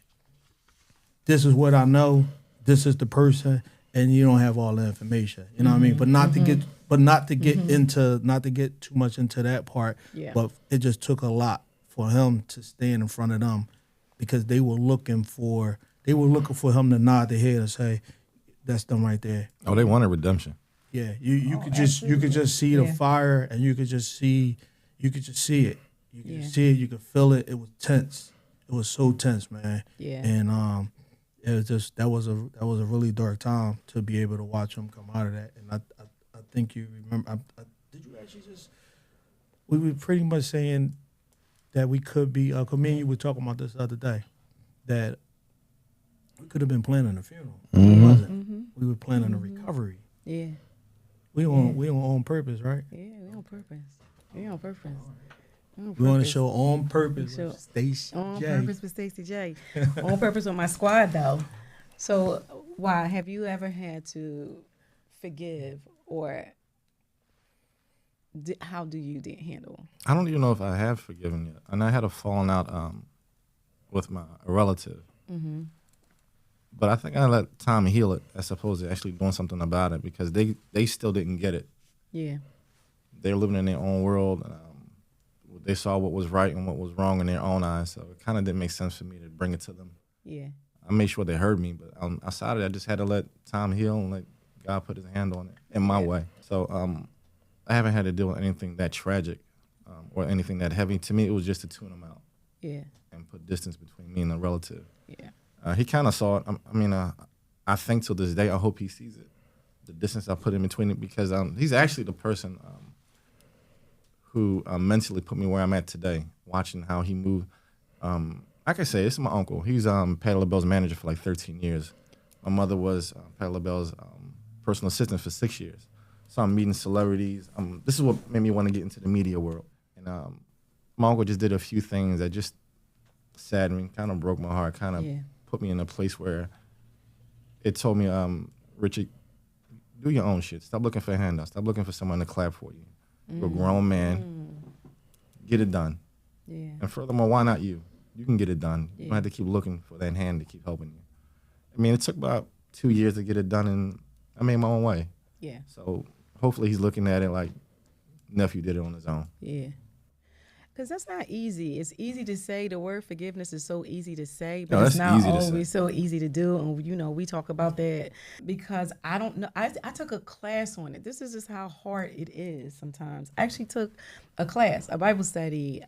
This is what I know. This is the person." And you don't have all the information, you know what I mean? But not to get too much into that part. Yeah. But it just took a lot for him to stand in front of them, because they were looking for him to nod their head and say, "That's them right there." Oh, they wanted redemption. Yeah, you could just see the fire, and you could just see it. You could see it. You could feel it. It was tense. It was so tense, man. Yeah. And it was just that was a really dark time to be able to watch him come out of that. And I think you remember. Did you actually just? We were pretty much saying that we could be. Cause me and you were talking about this the other day, that we could have been planning a funeral. We wasn't. We were planning a recovery. Yeah. We on purpose, right? Yeah, we on purpose. We on purpose. We want to show on purpose with Stacey J. On purpose with Stacey J. On purpose with my squad, though. So, why have you ever had to forgive, or how do you handle? I don't even know if I have forgiven yet. And I had a falling out with a relative. Mm-hmm. But I think I let time heal it as opposed to actually doing something about it, because they still didn't get it. Yeah. They're living in their own world. They saw what was right and what was wrong in their own eyes, so it kind of didn't make sense for me to bring it to them. Yeah. I made sure they heard me, but outside of that, I just had to let time heal and let God put his hand on it in my way. So I haven't had to deal with anything that tragic or anything that heavy. To me, it was just to tune them out. Yeah. And put distance between me and the relative. Yeah. He kind of saw it. I think till this day, I hope he sees it, the distance I put in between it, because he's actually the person who mentally put me where I'm at today, watching how he moved. I can say, this is my uncle. He's Pat LaBelle's manager for like 13 years. My mother was Pat LaBelle's personal assistant for 6 years. So I'm meeting celebrities. This is what made me want to get into the media world. And my uncle just did a few things that just saddened me, kind of broke my heart, kind of put me in a place where it told me, Richard, do your own shit. Stop looking for handouts. Stop looking for someone to clap for you. You're a grown man. Get it done. Yeah. And furthermore, why not you? You can get it done. You don't have to keep looking for that hand to keep helping you. I mean, it took about 2 years to get it done, and I made my own way. Yeah. So hopefully he's looking at it like nephew did it on his own. Yeah. Because that's not easy. It's easy to say. The word forgiveness is so easy to say, but it's not always so easy to do. And, we talk about that because I don't know. I took a class on it. This is just how hard it is sometimes. I actually took a class, a Bible study,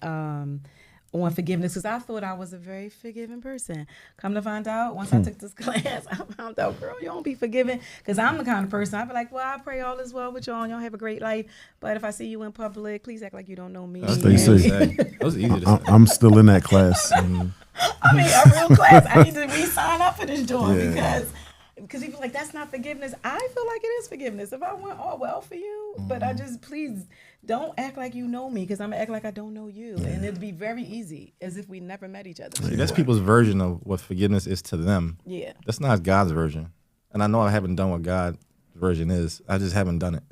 on forgiveness because I thought I was a very forgiving person. Come to find out, once I took this class, I found out, girl, you don't be forgiving because I'm the kind of person, I be like, well, I pray all is well with y'all and y'all have a great life. But if I see you in public, please act like you don't know me. That's Stacey. easy to say. That was easy to say. I'm still in that class. I mean, a real class. I need to re-sign up for this joint because people like, that's not forgiveness. I feel like it is forgiveness. If I want all well for you, but I just, please don't act like you know me because I'm going to act like I don't know you. And it'd be very easy as if we never met each other. See, that's people's version of what forgiveness is to them. Yeah. That's not God's version. And I know I haven't done what God's version is. I just haven't done it.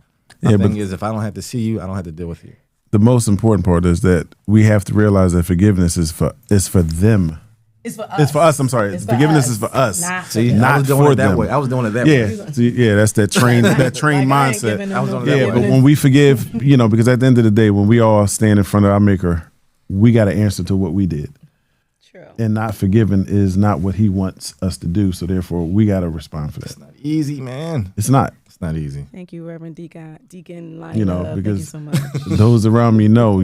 The Yeah, thing but is, if I don't have to see you, I don't have to deal with you. the most important part is that we have to realize that forgiveness is for them. It's for us. It's for us. I'm sorry. It's for Forgiveness us. is for us. Not for See, them. I Not was doing for it that them. way. I was doing it that way. Yeah, see, yeah, that's that trained Like, I ain't mindset. giving them I was no on that Yeah, way. but when we forgive, because at the end of the day, when we all stand in front of our Maker, we got to answer to what we did. True. And not forgiving is not what He wants us to do. So therefore, we got to respond for It's that. not easy, man. It's not. It's not easy. Thank you, Reverend Deacon Lila. Because Thank you so much. those around me know,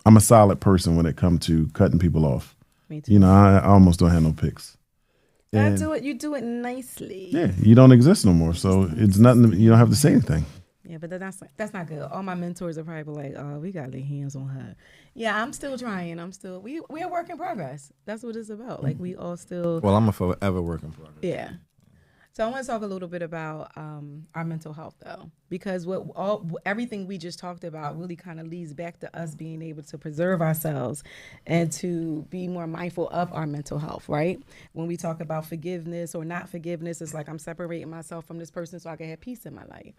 I'm a solid person when it comes to cutting people off. Me too. I almost don't have no picks. I do it. You do it nicely. Yeah, you don't exist no more, so it's nothing. You don't have to say anything. Yeah, but that's not good. All my mentors are probably like, "Oh, we gotta lay hands on her." Yeah, I'm still trying. We are work in progress. That's what it's about. Like we all still. Well, I'm a forever work in progress. Yeah. So I want to talk a little bit about our mental health, though, because everything we just talked about really kind of leads back to us being able to preserve ourselves and to be more mindful of our mental health, right? When we talk about forgiveness or not forgiveness, it's like I'm separating myself from this person so I can have peace in my life.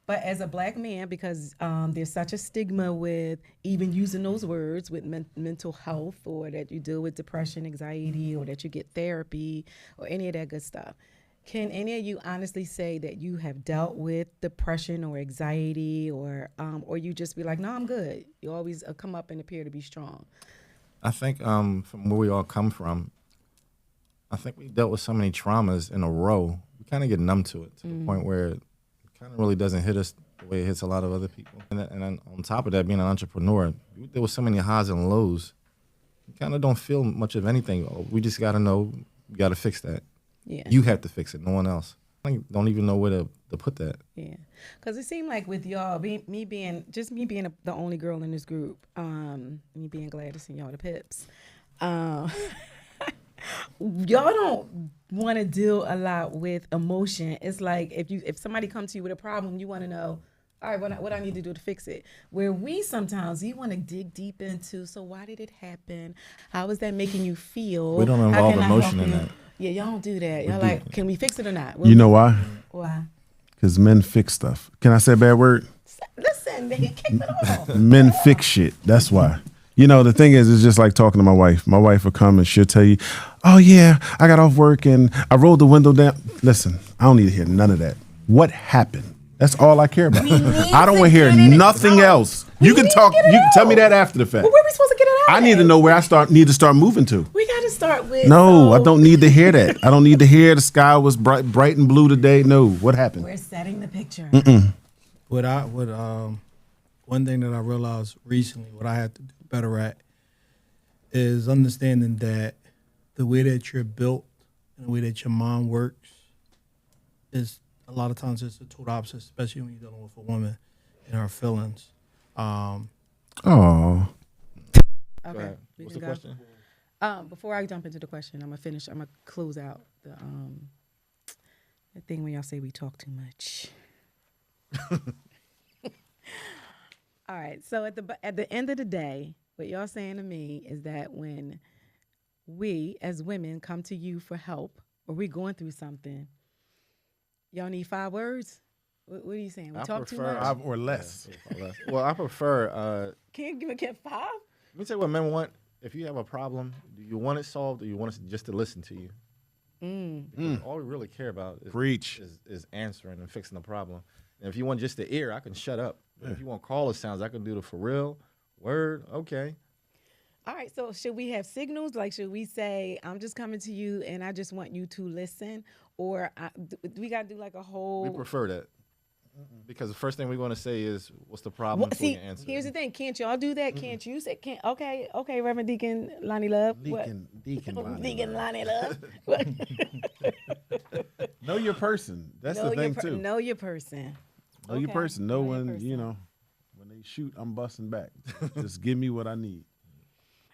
But as a Black man, because there's such a stigma with even using those words with mental health, or that you deal with depression, anxiety, or that you get therapy or any of that good stuff. Can any of you honestly say that you have dealt with depression or anxiety, or you just be like, no, I'm good? You always come up and appear to be strong. I think from where we all come from, I think we dealt with so many traumas in a row. We kind of get numb to it to the point where it kind of really doesn't hit us the way it hits a lot of other people. And then on top of that, being an entrepreneur, there was so many highs and lows. You kind of don't feel much of anything. We just got to know, we got to fix that. Yeah. You have to fix it, no one else. I don't even know where to put that. Yeah, because it seemed like with y'all, me being the only girl in this group, me being Gladys and y'all the Pips, y'all don't want to deal a lot with emotion. It's like if somebody comes to you with a problem, you want to know, all right, what I need to do to fix it. Where we sometimes, you want to dig deep into, so why did it happen? How is that making you feel? We don't How involve can I emotion help in you? that. Yeah, y'all don't do that. Y'all like, can we fix it or not? You know why? Why? Because men fix stuff. Can I say a bad word? Listen, he kicked it off. Men fix shit. That's why. The thing is, it's just like talking to my wife. My wife will come and she'll tell you, oh, yeah, I got off work and I rolled the window down. Listen, I don't need to hear none of that. What happened? That's all I care about. I don't want to hear nothing else. You can talk. You can tell me that after the fact. Well, where are we supposed to get it out? I need to know where I need to start moving to. We got to start with. No, I don't need to hear that. I don't need to hear the sky was bright and blue today. No, what happened? We're setting the picture. One thing that I realized recently, what I had to do better at, is understanding that the way that you're built and the way that your mind works is a lot of times it's the total opposite, especially when you're dealing with a woman and her feelings. Oh, Okay. We What's can the go. question? Before I jump into the question, I'm gonna close out the thing when y'all say we talk too much. All right. So at the end of the day, what y'all saying to me is that when we as women come to you for help or we're going through something, y'all need 5 words? What are you saying? We talk too much? 5 or less. Well, I prefer. Can't give a kid 5? Let me tell you what men want. If you have a problem, do you want it solved or you want us just to listen to you? Because all we really care about is answering and fixing the problem. And if you want just the ear, I can shut up. But if you want caller sounds, I can do the for real, word, okay. All right, so should we have signals? Like, should we say, I'm just coming to you and I just want you to listen? Or we got to do like a whole... We prefer that. Because the first thing we're going to say is, what's the problem before See, you answer. here's the thing. Can't y'all do that? Can't you say, can't, okay, Reverend Deacon Lonnie Love. Deacon Lonnie Deacon Love. Lonnie Love. Know your person. That's the thing too. Know your person. Know your Okay. person. Know Know your when person. when they shoot, I'm busting back. Just give me what I need.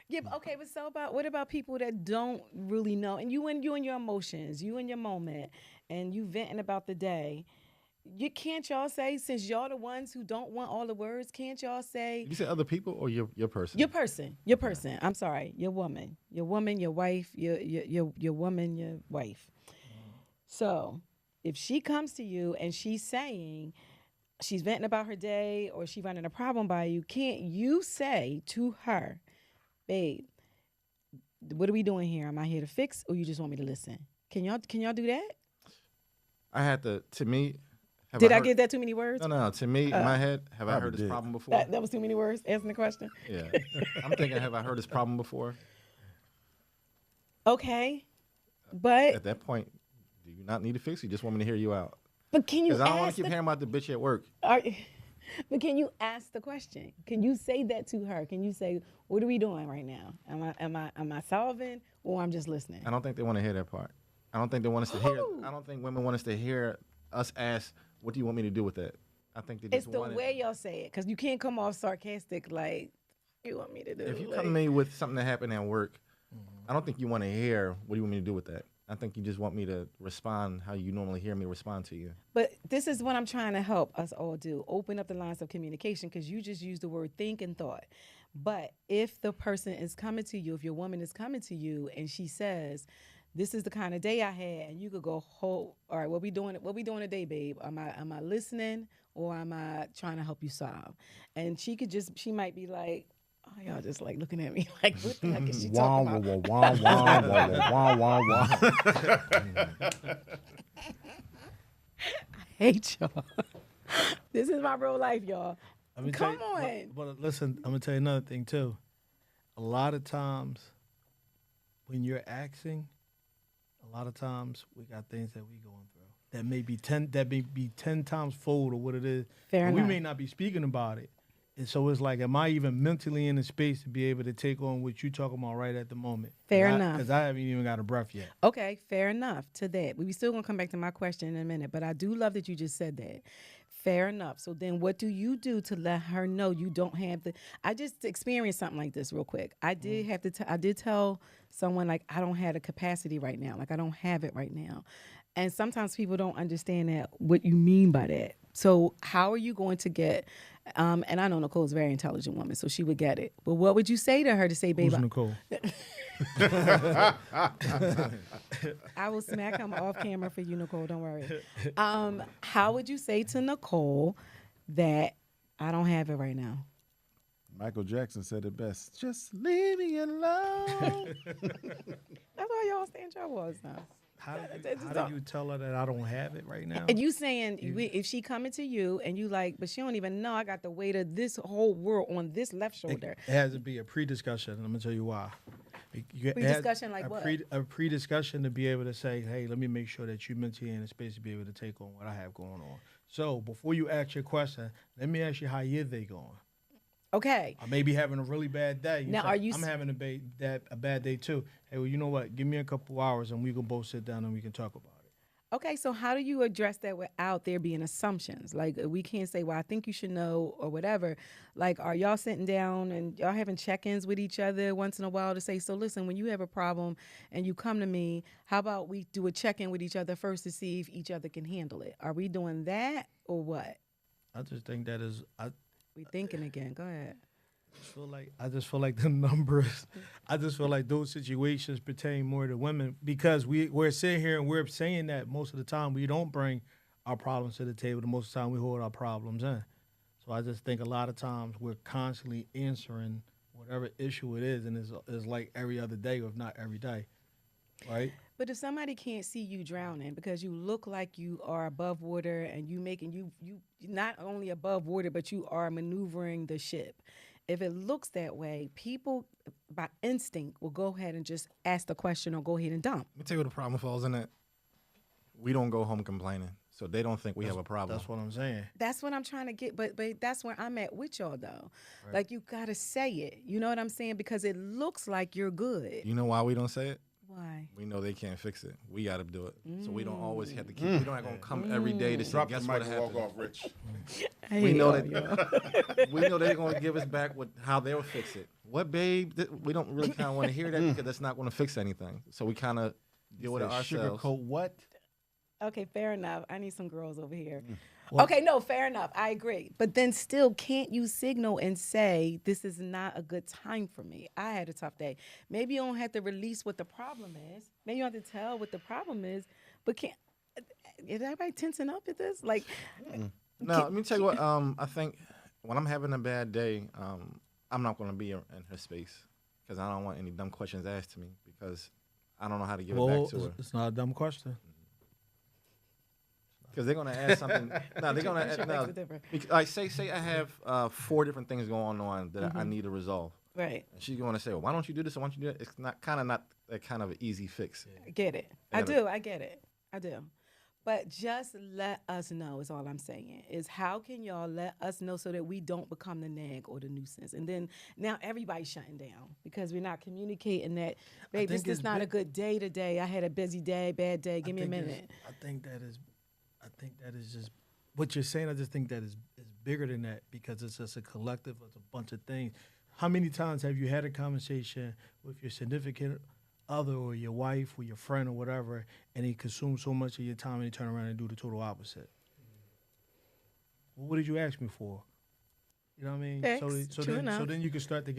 Yeah, but okay, but what about people that don't really know, and you and your emotions, you and your moment, and you venting about the day. Can't y'all say, since y'all the ones who don't want all the words, can't y'all say You say other people or your person? your person? I'm sorry, your woman, your wife, your woman, your wife. So if she comes to you and she's saying she's venting about her day or she running a problem by you, can't you say to her, babe, what are we doing here? Am I here to fix or you just want me to listen? Can y'all do that? I had to me. Did I give that too many words? No. To me, in my head, have I heard this did. problem before? That was too many words answering the question. Yeah. I'm thinking, have I heard this problem before? Okay. But At that point, do you not need to fix it? You just want me to hear you out? can you Because I don't want ask to keep hearing about the bitch at work. but can you ask the question? Can you say that to her? Can you say, what are we doing right now? Am I solving or I'm just listening? I don't think they want to hear that part. I don't think they want us to hear. I don't think women want us to hear us ask, "What do you want me to do with that?" I think they just It's the want way y'all say it, because you can't come off sarcastic like, you want me to do? If you like, come to me with something that happened at work, I don't think you want to hear, "What do you want me to do with that?" I think you just want me to respond how you normally hear me respond to you. But this is what I'm trying to help us all do. Open up the lines of communication, because you just used the word think and thought. But if the person is coming to you, if your woman is coming to you and she says, this is the kind of day I had, and you could go, all right, what we doing today, babe? Am I listening or am I trying to help you solve? And she might be like, oh, y'all just like looking at me like, what the heck is she talking about? I hate y'all. This is my real life, y'all. Come on. But listen, I'm gonna tell you another thing too. A lot of times, when you're asking, a lot of times we got things that we going through that may be 10 times fold of what it is. Fair And enough. we may not be speaking about it. And so it's like, am I even mentally in the space to be able to take on what you're talking about right at the moment? Fair enough. Because I haven't even got a breath yet. Okay, fair enough to that. We still gonna come back to my question in a minute, but I do love that you just said that. Fair enough. So then what do you do to let her know you don't have the... I just experienced something like this real quick. I did have to... I did tell someone, like, I don't have the capacity right now. Like, I don't have it right now. And sometimes people don't understand that, what you mean by that. So how are you going to get... and I know Nicole's a very intelligent woman, so she would get it. But what would you say to her to say, babe... Who's Nicole? I will smack him off camera for you, Nicole. Don't worry. How would you say to Nicole that I don't have it right now? Michael Jackson said it best. Just leave me alone. That's why y'all stay in trouble all the time. How do you tell her that I don't have it right now? And you saying, if she coming to you and you like, but she don't even know I got the weight of this whole world on this left shoulder. It has to be a pre-discussion, and I'm going to tell you why. Pre-discussion like what? A pre-discussion to be able to say, hey, let me make sure that you're mentally in a space to be able to take on what I have going on. So before you ask your question, let me ask you how your day going. Okay. I may be having a really bad day. Now, are you... I'm having a bad day too. Hey, well, you know what? Give me a couple hours and we can both sit down and we can talk about it. Okay, so how do you address that without there being assumptions? Like, we can't say, well, I think you should know or whatever. Like, are y'all sitting down and y'all having check-ins with each other once in a while to say, so listen, when you have a problem and you come to me, how about we do a check-in with each other first to see if each other can handle it? Are we doing that or what? I just think that is... We thinking again. Go ahead. I just feel like the numbers. I just feel like those situations pertain more to women because we're sitting here and we're saying that most of the time we don't bring our problems to the table. The most of the time we hold our problems in. So I just think a lot of times we're constantly answering whatever issue it is, and it's like every other day, if not every day, right? But if somebody can't see you drowning because you look like you are above water and you not only above water, but you are maneuvering the ship. If it looks that way, people by instinct will go ahead and just ask the question or go ahead and dump. Let me tell you what the problem falls in that. We don't go home complaining. So they don't think we have a problem. That's what I'm saying. That's what I'm trying to get, but that's where I'm at with y'all though. Like you gotta say it. You know what I'm saying? Because it looks like you're good. You know why we don't say it? Why? We know they can't fix it. We got to do it. So we don't always have to keep. We don't going to come every day to say, Drop guess the what mic and walk happened. off, Rich. We know that. We know they're going to give us back with how they'll fix it. What, babe? We don't really kind of want to hear that because that's not going to fix anything. So we kind of deal with it ourselves. Sugarcoat what? Okay, fair enough. I need some girls over here. Okay, no, fair enough. I agree. But then still, can't you signal and say, this is not a good time for me? I had a tough day. Maybe you don't have to release what the problem is. Maybe you don't have to tell what the problem is. But can't, is everybody tensing up at this? Like, No, let me tell you what. I think when I'm having a bad day, I'm not going to be in her space because I don't want any dumb questions asked to me because I don't know how to give it back to her. It's not a dumb question. Because they're gonna ask something. No, they're gonna ask. No, like say I have 4 different things going on that I need to resolve. right. And she's gonna say, well, why don't you do this or why don't you do that? It's not that kind of an easy fix. I get it. I do. I get it. I do. But just let us know is all I'm saying. Is how can y'all let us know so that we don't become the nag or the nuisance? And then now everybody's shutting down because we're not communicating that, babe, this is not a good day today. I had a busy day, bad day. Give me a minute. I think that is just what you're saying. I just think that is bigger than that because it's just a collective. It's a bunch of things. How many times have you had a conversation with your significant other or your wife or your friend or whatever, and he consumes so much of your time and you turn around and do the total opposite? Well, what did you ask me for? You know what I mean? So then you can start to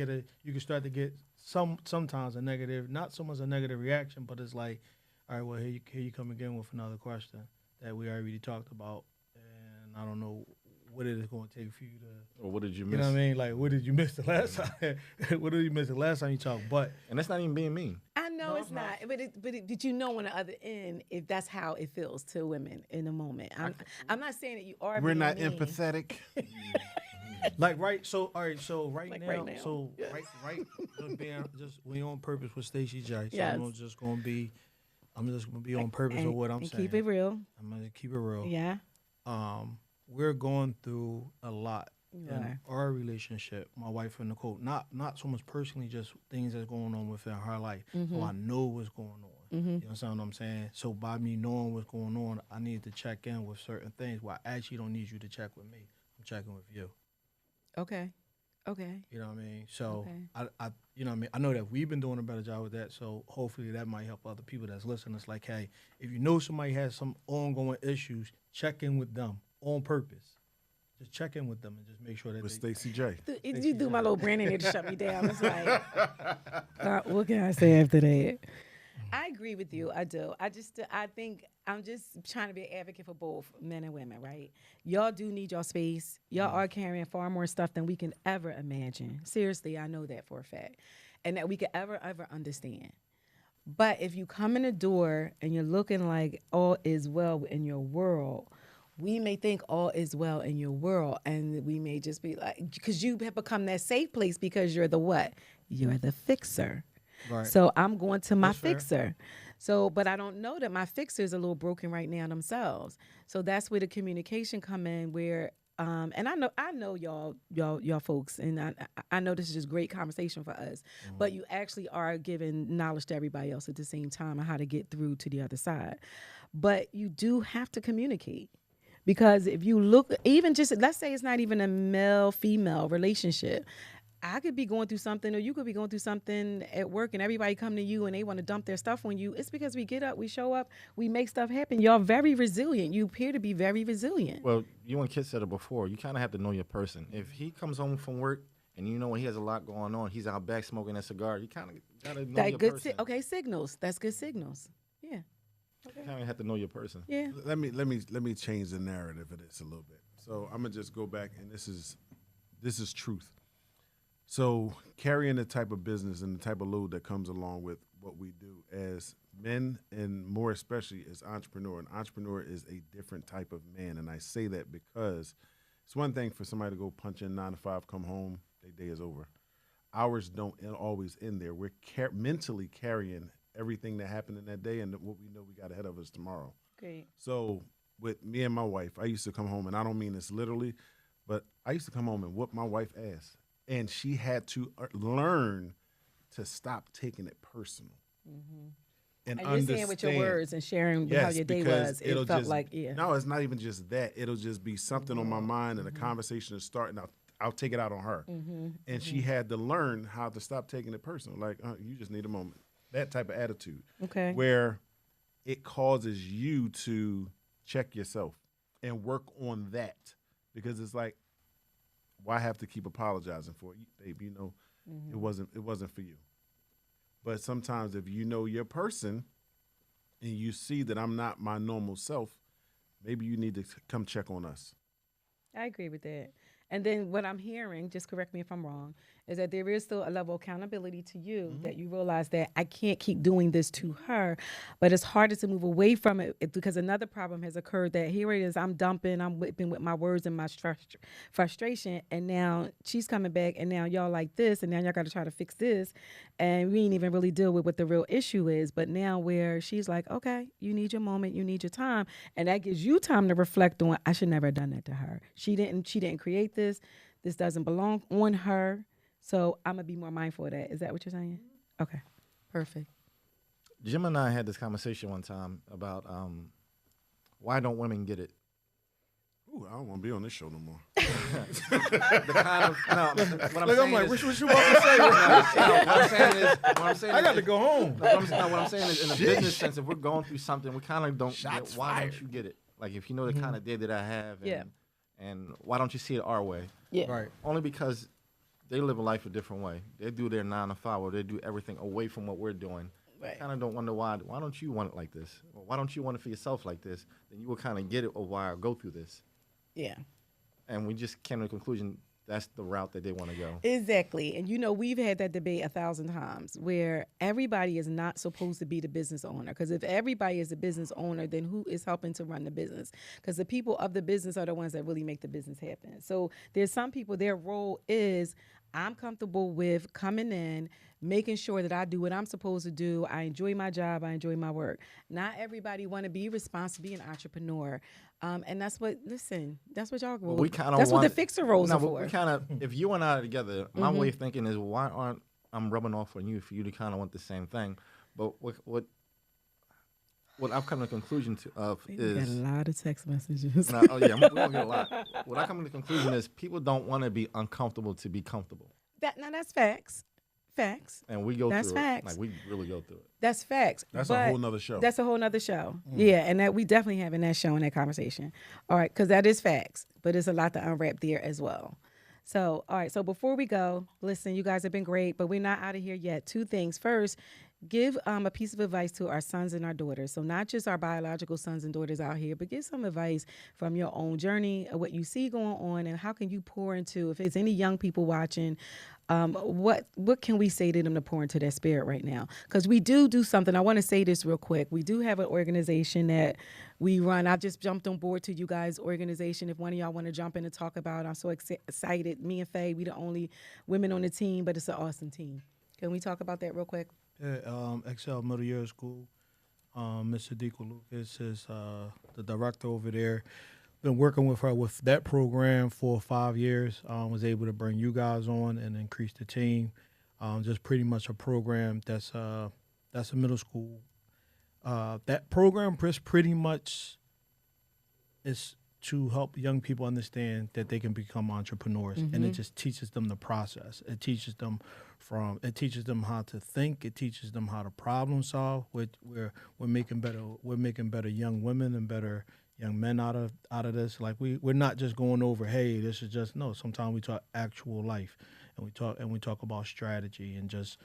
get sometimes a negative, not so much a negative reaction, but it's like, all right, well here you come again with another question that we already talked about, and I don't know what it is going to take for you to. Or what did you miss? You know what I mean? Like, what did you miss the last time? What did you miss the last time you talked? But and that's not even being mean. I know it's not. But did you know on the other end if that's how it feels to women in the moment? I'm not saying that you are. We're being not mean. empathetic. like right, so all right, so right Like now, right now. so right, just we on purpose with Stacey J. So Yes. I'm just gonna be on purpose with what I'm saying. Keep it real. I'm gonna keep it real. Yeah. We're going through a lot Yeah. in our relationship, my wife and Nicole. Not so much personally, just things that's going on within her life. So I know what's going on. You understand what I'm saying? So by me knowing what's going on, I need to check in with certain things. Well, I actually don't need you to check with me. I'm checking with you. Okay. Okay. You know what I mean? So Okay. I you know what I mean? I know that we've been doing a better job with that. So hopefully that might help other people that's listening. It's like, hey, if you know somebody has some ongoing issues, check in with them on purpose. Just check in with them and just make sure that With Stacey J. You do my little branding here to shut me down. It's like, what can I say after that? I agree with you. I do. I think I'm just trying to be an advocate for both men and women, right? Y'all do need your space. Y'all are carrying far more stuff than we can ever imagine. Seriously, I know that for a fact. And that we could ever understand. But if you come in the door and you're looking like all is well in your world, we may think all is well in your world, and we may just be like, because you have become that safe place because you're the what? You're the fixer. Right. So I'm going to my That's fair. fixer. So, but I don't know that my fixer is a little broken right now themselves. So that's where the communication come in. Where, and I know y'all folks, and I know this is just great conversation for us. But you actually are giving knowledge to everybody else at the same time on how to get through to the other side. But you do have to communicate. Because if you look, even just, let's say it's not even a male-female relationship. I could be going through something, or you could be going through something at work, and everybody come to you and they want to dump their stuff on you. It's because we get up, we show up, we make stuff happen. Y'all very resilient. You appear to be very resilient. Well, you and Kit said it before. You kind of have to know your person. If he comes home from work and you know he has a lot going on, he's out back smoking a cigar, you kind of got to know That your good person. okay, signals. That's good signals. Yeah. You kind of have to know your person. Yeah. Let me change the narrative of this a little bit. So I'm gonna just go back, and this is truth. So carrying the type of business and the type of load that comes along with what we do as men, and more especially as entrepreneur. An entrepreneur is a different type of man, and I say that because it's one thing for somebody to go punch in 9 to 5, come home, their day is over. Ours don't always end there. We're mentally carrying everything that happened in that day and what we know we got ahead of us tomorrow. Great. So with me and my wife, I used to come home, and I don't mean this literally, but I used to come home and whoop my wife ass, and she had to learn to stop taking it personal. And you're saying with your words and sharing how your day was, it felt like, No, it's not even just that. It'll just be something on my mind, and a conversation is starting. I'll take it out on her. And she had to learn how to stop taking it personal. Like, you just need a moment. That type of attitude. Okay. Where it causes you to check yourself and work on that. Because it's like, why have to keep apologizing for it? Babe, you know, it wasn't for you. But sometimes if you know your person and you see that I'm not my normal self, maybe you need to come check on us. I agree with that. And then what I'm hearing, just correct me if I'm wrong, is that there is still a level of accountability to you, that you realize that I can't keep doing this to her, but it's harder to move away from it because another problem has occurred that here it is, I'm dumping, I'm whipping with my words and my frustration, and now she's coming back, and now y'all like this, and now y'all got to try to fix this, and we ain't even really deal with what the real issue is. But now where she's like, okay, you need your moment, you need your time, and that gives you time to reflect on, I should never have done that to her. She didn't create this. This doesn't belong on her. So I'm going to be more mindful of that. Is that what you're saying? Okay. Perfect. Jim and I had this conversation one time about why don't women get it? Ooh, I don't want to be on this show no more. The kind of, no, what I'm Like, saying I'm like, is, what you about to say? what I'm saying I is, got to go home. what I'm saying is, in the business sense, if we're going through something, we kind of don't. Shots why fired. don't you get it? Like, if you know the kind of day that I have, and, Yeah. and why don't you see it our way? Yeah. Right. Only because they live a life a different way. They do their 9 to 5, or they do everything away from what we're doing. Right. Kind of don't wonder why. Why don't you want it like this? Or why don't you want it for yourself like this? Then you will kind of get it, or why I go through this. Yeah. And we just came to the conclusion that's the route that they want to go. Exactly. And we've had that debate 1,000 times where everybody is not supposed to be the business owner. Because if everybody is the business owner, then who is helping to run the business? Because the people of the business are the ones that really make the business happen. So there's some people, their role is, I'm comfortable with coming in, making sure that I do what I'm supposed to do. I enjoy my job. I enjoy my work. Not everybody want to be responsible, be an entrepreneur. And that's what y'all Well, we kind of that's what the fixer roles are for. We kind of, if you and I are together, my way of thinking is, why aren't I'm rubbing off on you for you to kind of want the same thing? But what I've come to the conclusion of We is, got a lot of text messages. we don't get a lot. What I come to the conclusion is, people don't want to be uncomfortable to be comfortable, That's facts. Facts. and we go That's through facts. it. Like, we really go through it. That's facts. That's a But whole nother show. That's a whole nother show. Yeah, and that we definitely having that show and that conversation. All right, because that is facts, but it's a lot to unwrap there as well. So, all right, so before we go, listen, you guys have been great, but we're not out of here yet. 2 things. First, give a piece of advice to our sons and our daughters. So not just our biological sons and daughters out here, but give some advice from your own journey, what you see going on, and how can you pour into, if there's any young people watching, what can we say to them to pour into their spirit right now? Because we do something. I want to say this real quick. We do have an organization that we run. I just jumped on board to you guys' organization. If one of y'all want to jump in and talk about it, I'm so excited. Me and Faye, we the only women on the team, but it's an awesome team. Can we talk about that real quick? Yeah, Excel Middle Year School. Mr. Deco Lucas is the director over there. Been working with her with that program for 5 years. Was able to bring you guys on and increase the team. Just pretty much a program that's a middle school. That program pretty much is to help young people understand that they can become entrepreneurs, and it just teaches them the process. It teaches them how to think. It teaches them how to problem solve. We're making better young women and better young men out of this. Like we're not just going over, hey, this is just no. Sometimes we talk actual life, and we talk about strategy and just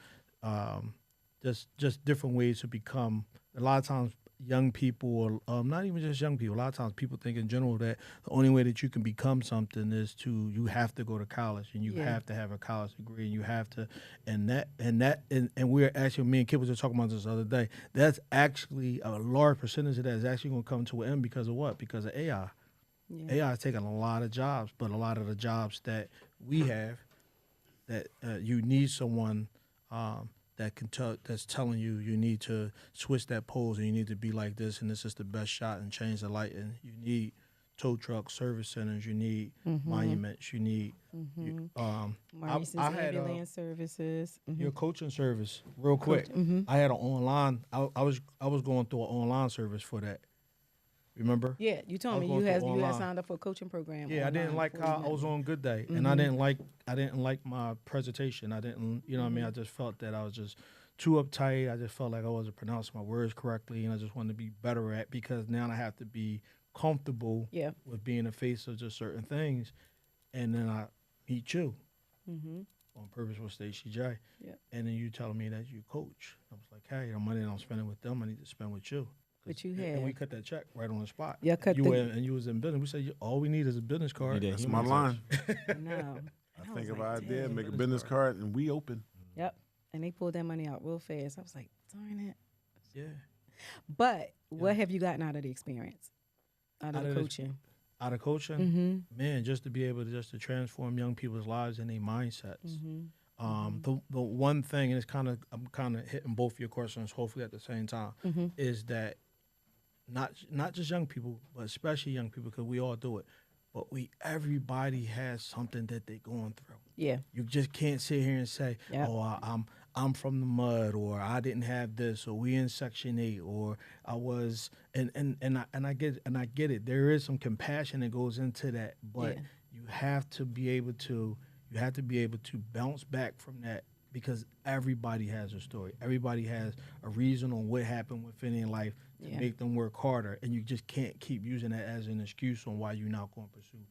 different ways to become. A lot of times, young people, or not even just young people, a lot of times people think in general that the only way that you can become something is you have to go to college, and you have to have a college degree, and you have to, and we're actually, me and Kip was just talking about this the other day, that's actually a large percentage of that is actually going to come to an end because of what? Because of AI. Yeah. AI is taking a lot of jobs, but a lot of the jobs that we have, that you need someone that's telling you need to switch that pose and you need to be like this and this is the best shot and change the light and you need tow truck service centers, you need monuments, you need Maurice's I had ambulance services. your coaching service real quick. I had an online. I was going through an online service for that. Remember? Yeah, you told me I was you going had through you had online. signed up for a coaching program. Yeah, I didn't online like before how you I was met me. on Good Day, and I didn't like my presentation. I didn't, you know what I mean. I just felt that I was just too uptight. I just felt like I wasn't pronouncing my words correctly, and I just wanted to be better at because now I have to be comfortable Yeah. with being the face of just certain things, and then I meet you on purpose with Stacey J, Yeah. and then you telling me that you coach. I was like, hey, the money that I'm spending with them, I need to spend with you. But you And we had. cut that check right on the spot. Yeah, cut you the- and you was in business. We said all we need is a business card. Need that That's human my touch. line. No. I And think was of like, an idea, "Dang." make a business card, and we open. Yep. And they pulled that money out real fast. I was like, darn it. Yeah. But what have you gotten out of the experience? Out of Out the of this- coaching? Out of coaching, man, just to be able to transform young people's lives and their mindsets. The one thing, and I'm kind of hitting both your questions, hopefully at the same time, is that not just young people, but especially young people, because we all do it. But everybody has something that they're going through. Yeah. You just can't sit here and say, Yep. "Oh, I'm from the mud," or "I didn't have this," or "We in Section 8," or "I was," and I get it. There is some compassion that goes into that, but Yeah. you have to be able to bounce back from that because everybody has a story. Everybody has a reason on what happened within their life to Yeah. make them work harder, and you just can't keep using that as an excuse on why you're not going to pursue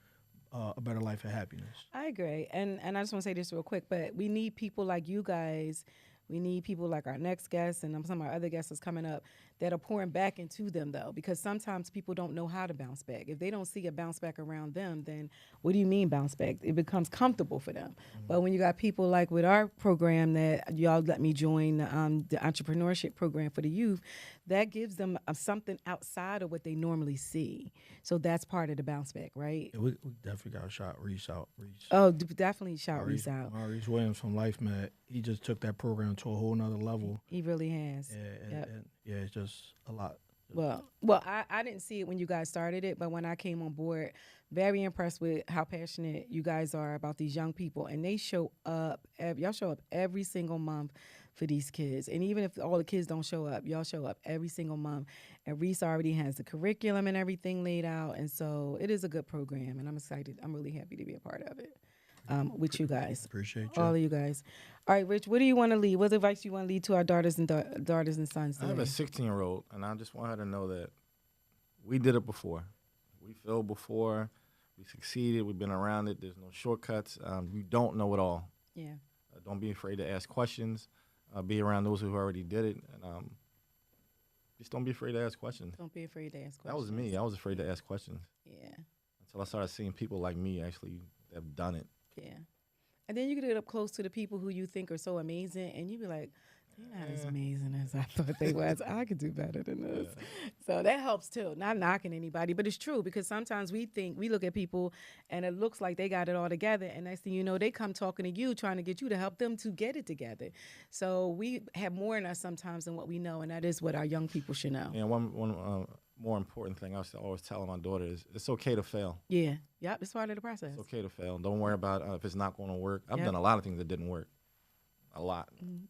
a better life of happiness. I agree. And I just want to say this real quick, but we need people like you guys. We need people like our next guest and some of our other guests that's coming up that are pouring back into them, though, because sometimes people don't know how to bounce back. If they don't see a bounce back around them, then what do you mean bounce back? It becomes comfortable for them. But when you got people like with our program that y'all let me join, the entrepreneurship program for the youth, that gives them something outside of what they normally see. So that's part of the bounce back, right? Yeah, we definitely got to shout Reese out. Oh, definitely shout Reese out. Maurice Williams from Life Med, he just took that program to a whole nother level. He really has. Yeah, Yep. and it's just a lot. Well, I didn't see it when you guys started it, but when I came on board, very impressed with how passionate you guys are about these young people, and they show up. Y'all show up every single month for these kids, and even if all the kids don't show up, y'all show up every single month. And Reese already has the curriculum and everything laid out, and so it is a good program, and I'm excited. I'm really happy to be a part of it. With you guys. Appreciate you. All of you guys. All right, Rich, what do you want to lead? What advice do you want to lead to our daughters and sons I have today? a 16-year-old, and I just want her to know that we did it before. We failed before. We succeeded. We've been around it. There's no shortcuts. We don't know it all. Yeah. Don't be afraid to ask questions. Be around those who already did it. And just don't be afraid to ask questions. Don't be afraid to ask questions. That was me. I was afraid to ask questions Yeah. until I started seeing people like me actually that have done it. Yeah. And then you get up close to the people who you think are so amazing, and you be like, they're not as amazing as I thought they was. I could do better than this. So that helps too. Not knocking anybody, but it's true because sometimes we look at people and it looks like they got it all together, and next thing you know, they come talking to you, trying to get you to help them to get it together. So we have more in us sometimes than what we know, and that is what our young people should know. And one more important thing I always tell my daughter is it's okay to fail. Yeah. Yep. It's part of the process. It's okay to fail. Don't worry about if it's not going to work. I've Yep. done a lot of things that didn't work. A lot. And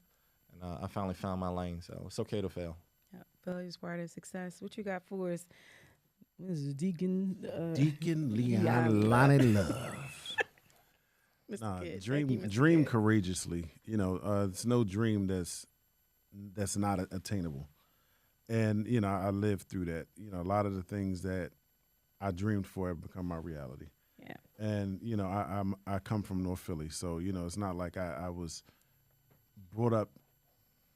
I finally found my lane, so it's okay to fail. Yep. Failure is part of success. What you got for us? This is Deacon. Deacon Yeah. Leon Lonnie Love. Mr. Nah, Kidd. Thank you, Mr. dream Kidd. courageously. You know, it's no dream that's not attainable. And you know, I lived through that. You know, a lot of the things that I dreamed for have become my reality. Yeah. And you know, I come from North Philly, so you know, it's not like I was brought up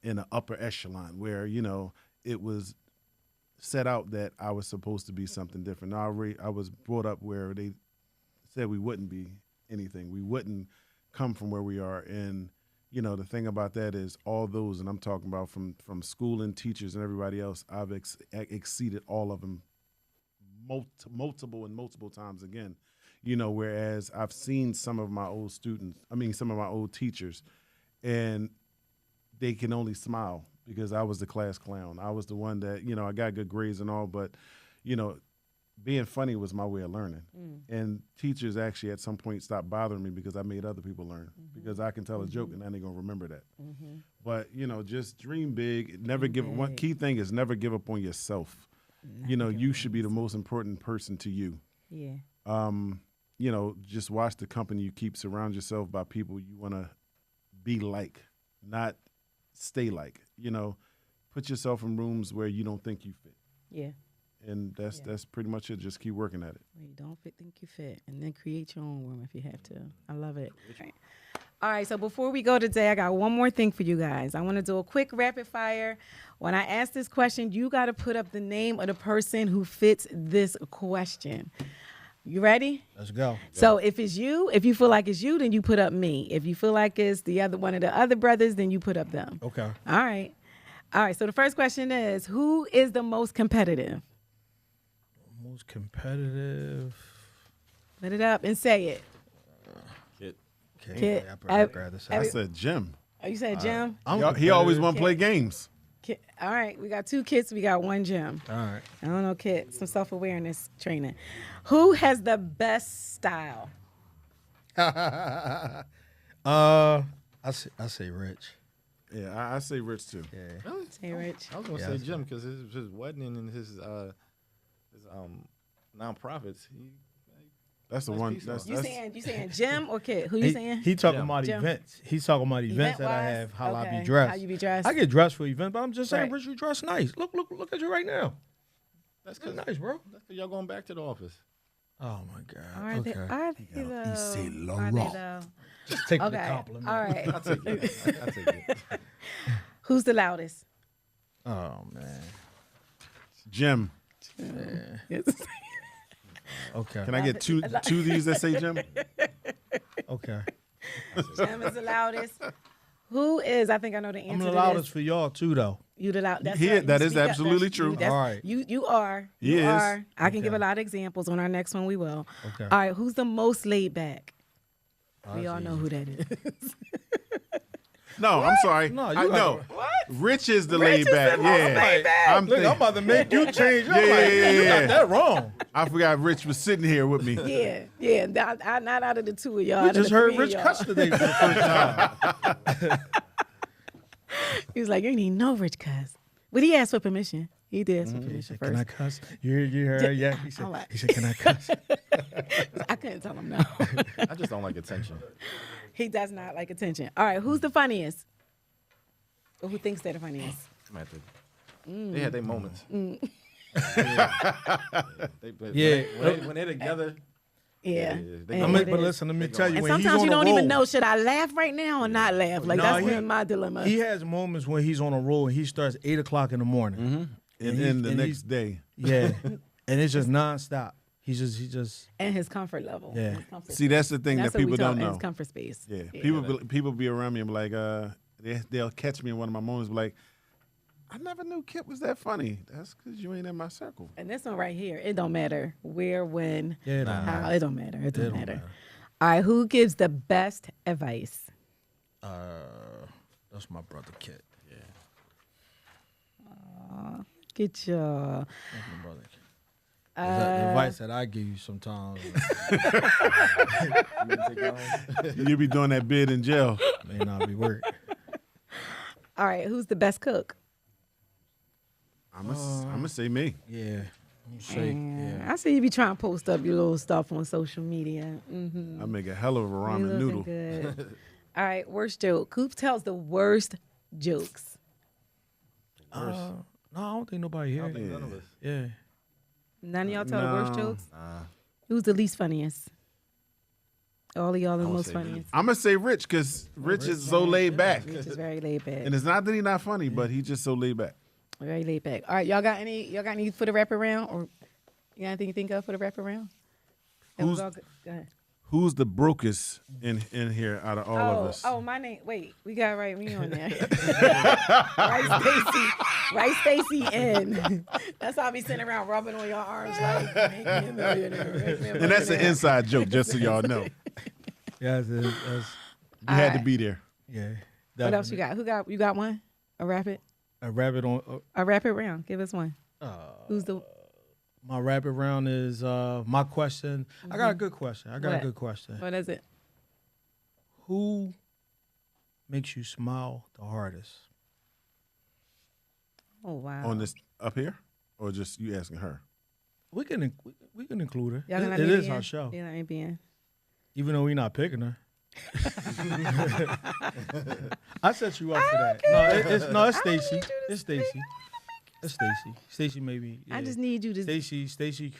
in an upper echelon where you know it was set out that I was supposed to be something different. No, I was brought up where they said we wouldn't be anything. We wouldn't come from where we are. And you know, the thing about that is all those, and I'm talking about from school and teachers and everybody else, I've exceeded all of them multiple times again. You know, whereas I've seen some of my old teachers, and they can only smile because I was the class clown. I was the one that, I got good grades and all, but, being funny was my way of learning. And teachers actually at some point stopped bothering me because I made other people learn because I can tell a joke and then they're going to remember that. But, just dream big. Never give one key thing is never give up on yourself. You should be the most important person to you. Yeah. Just watch the company you keep. Surround yourself by people you want to be like, not stay like. Put yourself in rooms where you don't think you fit. Yeah. And that's pretty much it. Just keep working at it. You don't think you fit, and then create your own room if you have to. I love it. All right, so before we go today, I got one more thing for you guys. I want to do a quick rapid fire. When I ask this question, you got to put up the name of the person who fits this question. You ready? Let's go. So if you feel like it's you, then you put up me. If you feel like it's the other one of the other brothers, then you put up them. Okay. All right. So the first question is, who is the most competitive? Most competitive. Put it up and say it. Kid. Kid. I'd rather say. I said Jim. Oh, you said Jim? He always want to play games. Kid. All right. We got 2 kids. We got 1 Jim. All right. I don't know, kid. Some self-awareness training. Who has the best style? I say Rich. Yeah, I say Rich too. Yeah. Say Rich. I was gonna say Jim because his wedding and his nonprofits. That's the Nice one. piece That's, of- You that's saying Jim or kid? Who you saying? He talking Jim. about Jim. events. He's talking about events that I Event-wise? have, how I Okay. be dressed. How you be dressed? I get dressed for events, but I'm just saying, Right. Rich, you dress nice. Look at you right now. That's Look because nice, bro. y'all going back to the office. Oh my God. Are okay. they though? Yves Saint Are they Laurent. though? Just take the Okay. compliment. All right. I'll take it. I'll take it. Who's the loudest? Oh man. Jim. Okay. Can I get two of these that say Jim? Okay. Jim is the loudest. Who is? I think I know the answer. I'm the to loudest this. for y'all too, though. You the loud. That's He- right. that You is speak up. absolutely That's- true. that's- All right. You are. He You is. are. I can give a Okay. lot of examples on our next one. We will. Okay. All right. Who's the most laid back? We that's all know easy. who that is. No, I'm sorry. No, you I got know. it. What? Rich is the Rich laid is back. the most laid back. I'm Look, I'm thinking, about to make you change. Yeah, yeah, You yeah. got that wrong. I forgot Rich was sitting here with me. Yeah. Not out of the 2 of y'all. We out of just the heard 3 of Rich y'all. cuss today for the first time. He was like, you need no Rich cuss. But he asked for permission. He did ask for permission Can I first. cuss? You heard? Yeah. He I'm like- said, can I cuss? I couldn't tell him no. I just don't like attention. He does not like attention. All right. Who's the funniest? Or who thinks they're the funniest? They had their moments. Yeah. When they're together, Yeah. they And go- it But is. listen, let me They tell go you, And when he's sometimes on you a don't roll, even know, should I laugh right now or not laugh? Like, No, that's he- been my dilemma. He has moments when he's on a roll and he starts 8 o'clock in the morning. And then the next day. Yeah. And it's just nonstop. He just And his comfort level. Yeah. His comfort See, that's the thing That's that what we people talk- don't and know. His comfort space. Yeah, people be around me and be like, they'll catch me in one of my moments, be like, I never knew Kip was that funny. That's because you ain't in my circle. And this one right here, it don't matter where, when, Yeah, it don't how. matter. It don't matter. It don't don't matter. matter. All right. Who gives the best advice? that's my brother Kit. Good job. That's my brother Kit. The advice that I give you sometimes You be doing that bid in jail. may not be work. All right. Who's the best cook? I'm gonna say me. Yeah. You say, yeah. I see you be trying to post up your little stuff on social media. I make a hell of a You ramen looking noodle. good. All right. Worst joke. Who tells the worst jokes? No, I don't think nobody here. None of us. Yeah. None of y'all tell the worst No. jokes? Who's the least funniest? All of y'all are the would most say me. funniest. I'm gonna say Rich because Rich is so laid back, Rich is very laid back. and it's not that he's not funny, but he's just so laid back. Very laid back. All right, y'all got any for the wraparound, or you got anything you think of for the wraparound? And Who's- we'll go ahead. Who's the brokest in here out of all of us? Oh, my name. Wait, we got right me on there. Right, Stacey, and that's how I be sitting around rubbing on your arms like, make me a millionaire. Make me a And that's an millionaire. inside joke, just so y'all know. Yeah, that's, You had to be there. yeah. What else you got? You got one? A rapid on. a rapid round. Give us one. Who's the My rapid round is my question. I got a good question. What is it? Who makes you smile the hardest? Oh wow. On this up here, or just you asking her? We can include her. Y'all gonna let It me is be our in? show, You let me be in. even though we're not picking her. I set you up for that. It's Stacey. It's Stacey. It's Stacey. Stacey maybe. Yeah. I just need you to. Stacey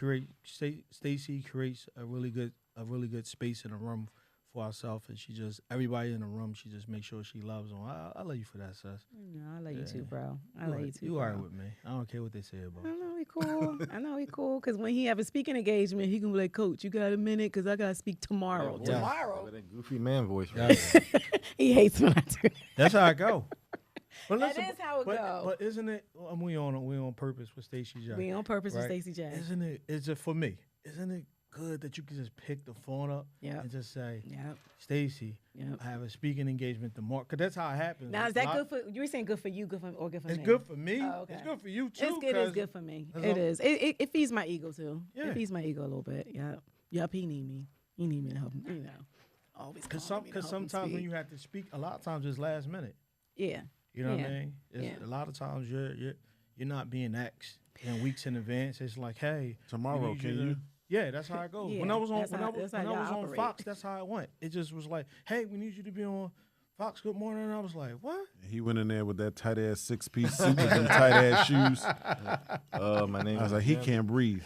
creates a really good space in the room for ourselves, and she just everybody in the room. She just makes sure she loves them. I love you for that, sis. No, I love you too, bro. I love you too. You bro. are with me. I don't care what they say about I you. know he cool. I know he cool. Cause when he have a speaking engagement, he can be like, "Coach, you got a minute? Cause I gotta speak tomorrow." Yeah. Tomorrow. With that goofy man voice. Yeah. Right? He hates when I do that. That's how it go. But That is how it go. But isn't it? We on purpose with Stacey J. We on purpose with right? Stacey J. Isn't it? Is it for me? Isn't it good that you can just pick the phone up Yep. and just say, Yep. Stacey, Yep. I have a speaking engagement tomorrow. Because that's how it happens. Now is that good for you? Were saying good for you, good for or good for It's me? good for me. Oh, okay. It's good for you too. It's good. It's good for me. That's It all- is. It feeds my ego too. Yeah. It feeds my ego a little bit. Yep. Yep. He need me. He need me to help him. You know. Always. Because calling me to help him sometimes when speak. you have to speak, a lot of times it's last minute. Yeah. You know what Yeah. I mean? Yeah. A lot of times you're not being asked in weeks in advance. It's like, hey, Tomorrow, need can to- you? Yeah, that's how it goes. Yeah, When I was on that's how y'all on operate. Fox, that's how it went. It just was like, hey, we need you to be on Fox. Good morning. And I was like, what? He went in there with that tight ass 6-piece suit with them tight ass shoes. My name I was is like, he Jim. can't breathe.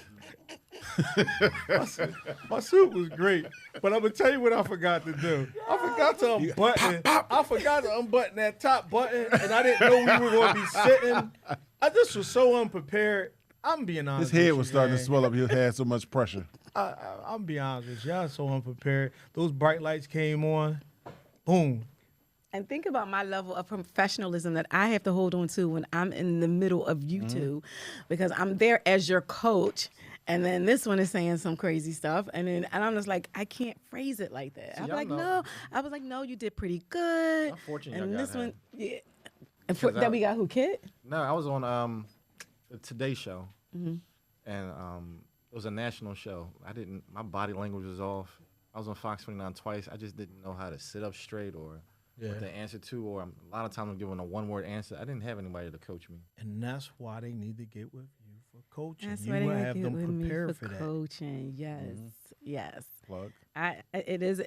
My suit was great, but I'm gonna tell you what I forgot to do. I forgot to unbutton. I forgot to unbutton that top button, and I didn't know we were gonna be sitting. I just was so unprepared. I'm being honest. His head with was you, starting to man. swell up. He had so much pressure. I'm be honest with you. I was so unprepared. Those bright lights came on. Boom. And think about my level of professionalism that I have to hold on to when I'm in the middle of you two, because I'm there as your coach. And then this one is saying some crazy stuff. And I'm just like, I can't phrase it like that. I'm y'all like, know. no. I was like, no, you did pretty good. I'm fortunate And y'all got this one, that. yeah. And Because that we got who, Kid? No, I was on the Today Show, Mm-hmm. and it was a national show. My body language was off. I was on Fox 29 twice. I just didn't know how to sit up straight or what to answer to, or a lot of times I'm giving a one-word answer. I didn't have anybody to coach me. And that's why they need to get with you for coaching. That's you why they will gotta have get them with me prepared for for that. coaching. Yes, yes. Plug. It is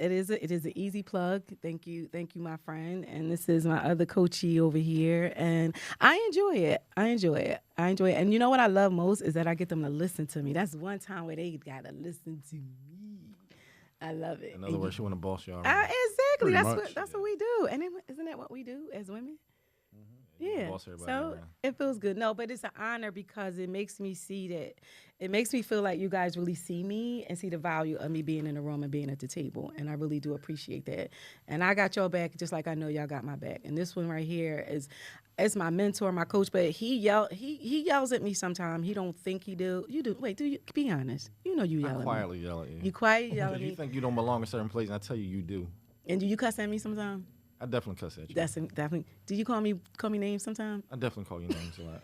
an easy plug. Thank you, my friend. And this is my other coachee over here, and I enjoy it. And you know what I love most is that I get them to listen to me. That's one time where they gotta listen to me. I love it. In other words, she want to boss y'all around. Exactly. Pretty That's much. that's what we do. And isn't that what we do as women? Yeah. boss everybody So around. it feels good. No, but it's an honor because it makes me see that. It makes me feel like you guys really see me and see the value of me being in the room and being at the table. And I really do appreciate that. And I got your back just like I know y'all got my back. And this one right here is my mentor, my coach. But he yells at me sometimes. He don't think he do. You do. Wait, do you? Be honest. You know you yell I at me. quietly yell at you. You quiet yell Because at you me. think you don't belong in certain places, and I tell you, you do. And do you cuss at me sometimes? I definitely cuss at you. That's definitely. Do you call me names sometimes? I definitely call you names a lot.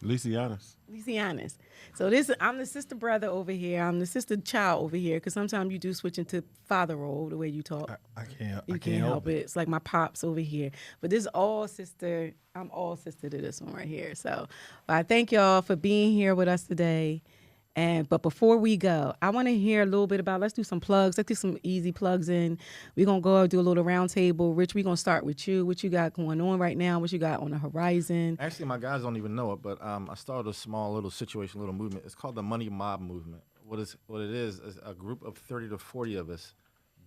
At least he honest. Let's be honest. So I'm the sister brother over here. I'm the sister child over here. Because sometimes you do switch into father role the way you talk. I can't. You I can't help it. It's like my pops over here. But this is all sister. I'm all sister to this one right here. So I thank y'all for being here with us today. But before we go, I want to hear a little bit about, let's do some plugs. Let's do some easy plugs in. We're going to go do a little round table. Rich, we're going to start with you. What you got going on right now? What you got on the horizon? Actually, my guys don't even know it, but I started a small little situation, little movement. It's called the Money Mob Movement. What it is a group of 30 to 40 of us,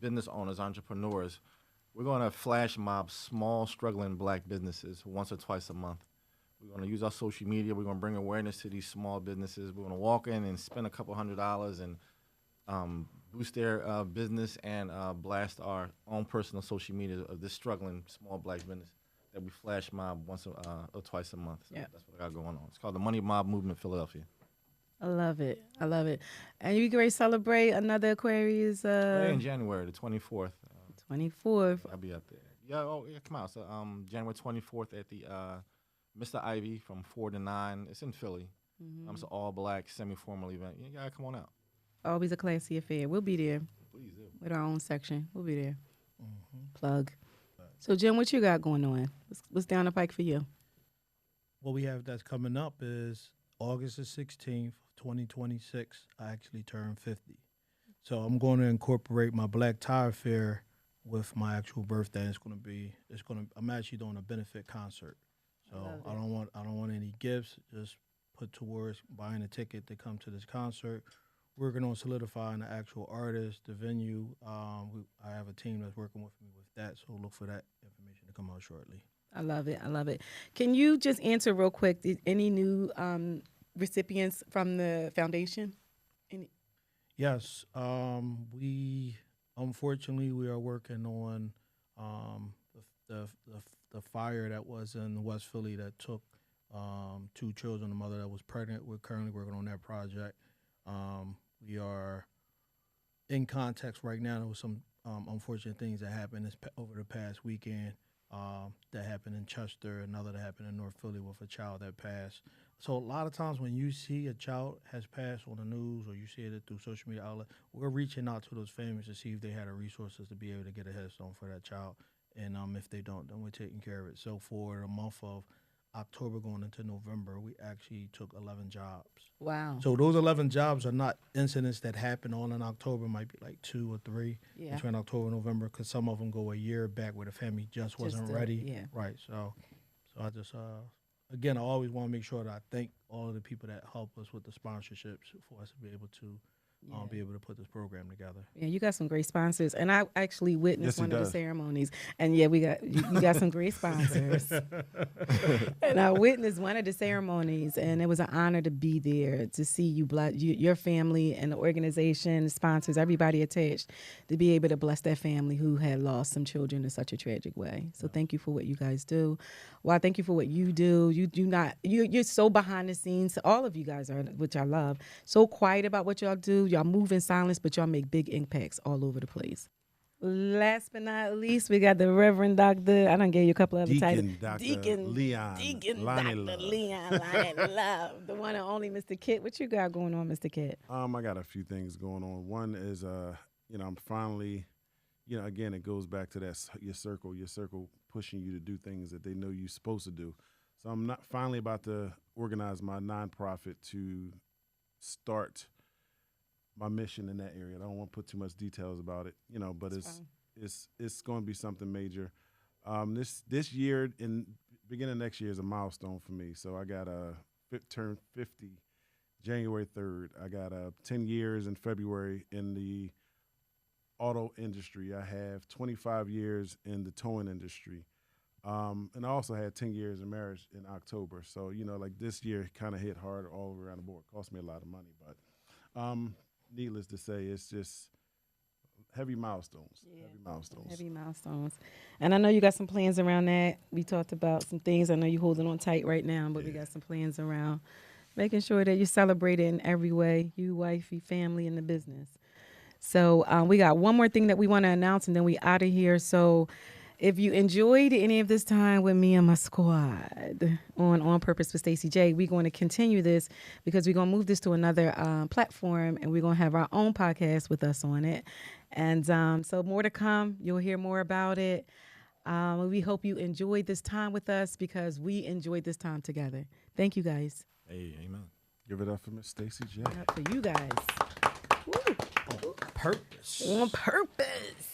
business owners, entrepreneurs. We're going to flash mob small, struggling black businesses once or twice a month. We're going to use our social media. We're going to bring awareness to these small businesses. We're going to walk in and spend a couple $100s and boost their business and blast our own personal social media of this struggling small black business that we flash mob once or twice a month. So Yeah. that's what I got going on. It's called the Money Mob Movement Philadelphia. I love it. And you get ready to celebrate another Aquarius In January, the 24th. 24th. I'll be up there. Yeah, oh yeah, come out. So January 24th at the Mr. Ivy from 4 to 9. It's in Philly. It's an all black semi-formal event. You gotta come on out. Always a classy affair. We'll be there Please do. with our own section. We'll be there. Plug. So, Jim, what you got going on? What's down the pike for you? What we have that's coming up is August the 16th, 2026. I actually turned 50. So I'm going to incorporate my black tie affair with my actual birthday. I'm actually doing a benefit concert. So I don't want any gifts. Just put towards buying a ticket to come to this concert. Working on solidifying the actual artist, the venue. I have a team that's working with me with that. So look for that information to come out shortly. I love it. I love it. Can you just answer real quick? Any new recipients from the foundation? Yes, we unfortunately we are working on the fire that was in West Philly that took 2 children. The mother that was pregnant. We're currently working on that project. We are in context right now. There was some unfortunate things that happened over the past weekend. That happened in Chester, another that happened in North Philly with a child that passed. So a lot of times when you see a child has passed on the news or you see it through social media outlet, we're reaching out to those families to see if they had the resources to be able to get a headstone for that child. And if they don't, then we're taking care of it. So for the month of October going into November, we actually took 11 jobs. Wow. So those 11 jobs are not incidents that happen all in October. It might be like 2 or 3 between October and November, because some of them go a year back where the family just wasn't ready. Yeah. Right. So I just again, I always want to make sure that I thank all of the people that help us with the sponsorships for us to be able to put this program together. Yeah, you got some great sponsors, and I actually witnessed Yes, he one of the does. ceremonies. And yeah, you got some great sponsors. And I witnessed one of the ceremonies, and it was an honor to be there to see your family and the organization, sponsors, everybody attached, to be able to bless that family who had lost some children in such a tragic way. So thank you for what you guys do. Well, thank you for what you do. You're so behind the scenes. All of you guys are, which I love. So quiet about what y'all do. Y'all move in silence, but y'all make big impacts all over the place. Last but not least, we got the Reverend Dr. I done gave you a couple of other titles. Deacon Leon. Lonnie Dr. Love. Leon Lonnie Love. The one and only Mr. Kit. What you got going on, Mr. Kit? I got a few things going on. One is, I'm finally, again, it goes back to that your circle pushing you to do things that they know you're supposed to do. So I'm not finally about to organize my nonprofit to start my mission in that area. I don't want to put too much details about it, but it's going to be something major. This year in beginning of next year is a milestone for me. So I got turn 50 January 3rd. I got 10 years in February in the auto industry. I have 25 years in the towing industry. And I also had 10 years in marriage in October. So, like this year kind of hit hard all around the board. Cost me a lot of money, but needless to say, it's just heavy milestones. Heavy milestones. And I know you got some plans around that. We talked about some things. I know you're holding on tight right now, but we got some plans around making sure that you're celebrated in every way, you, wifey, family, and the business. So we got one more thing that we want to announce, and then we out of here. So if you enjoyed any of this time with me and my squad on Purpose with Stacey J, we're going to continue this because we're going to move this to another platform, and we're going to have our own podcast with us on it. And so more to come. You'll hear more about it. We hope you enjoyed this time with us because we enjoyed this time together. Thank you, guys. Hey, amen. Give it up for Miss Stacey J. For you guys. Woo. Purpose. On purpose.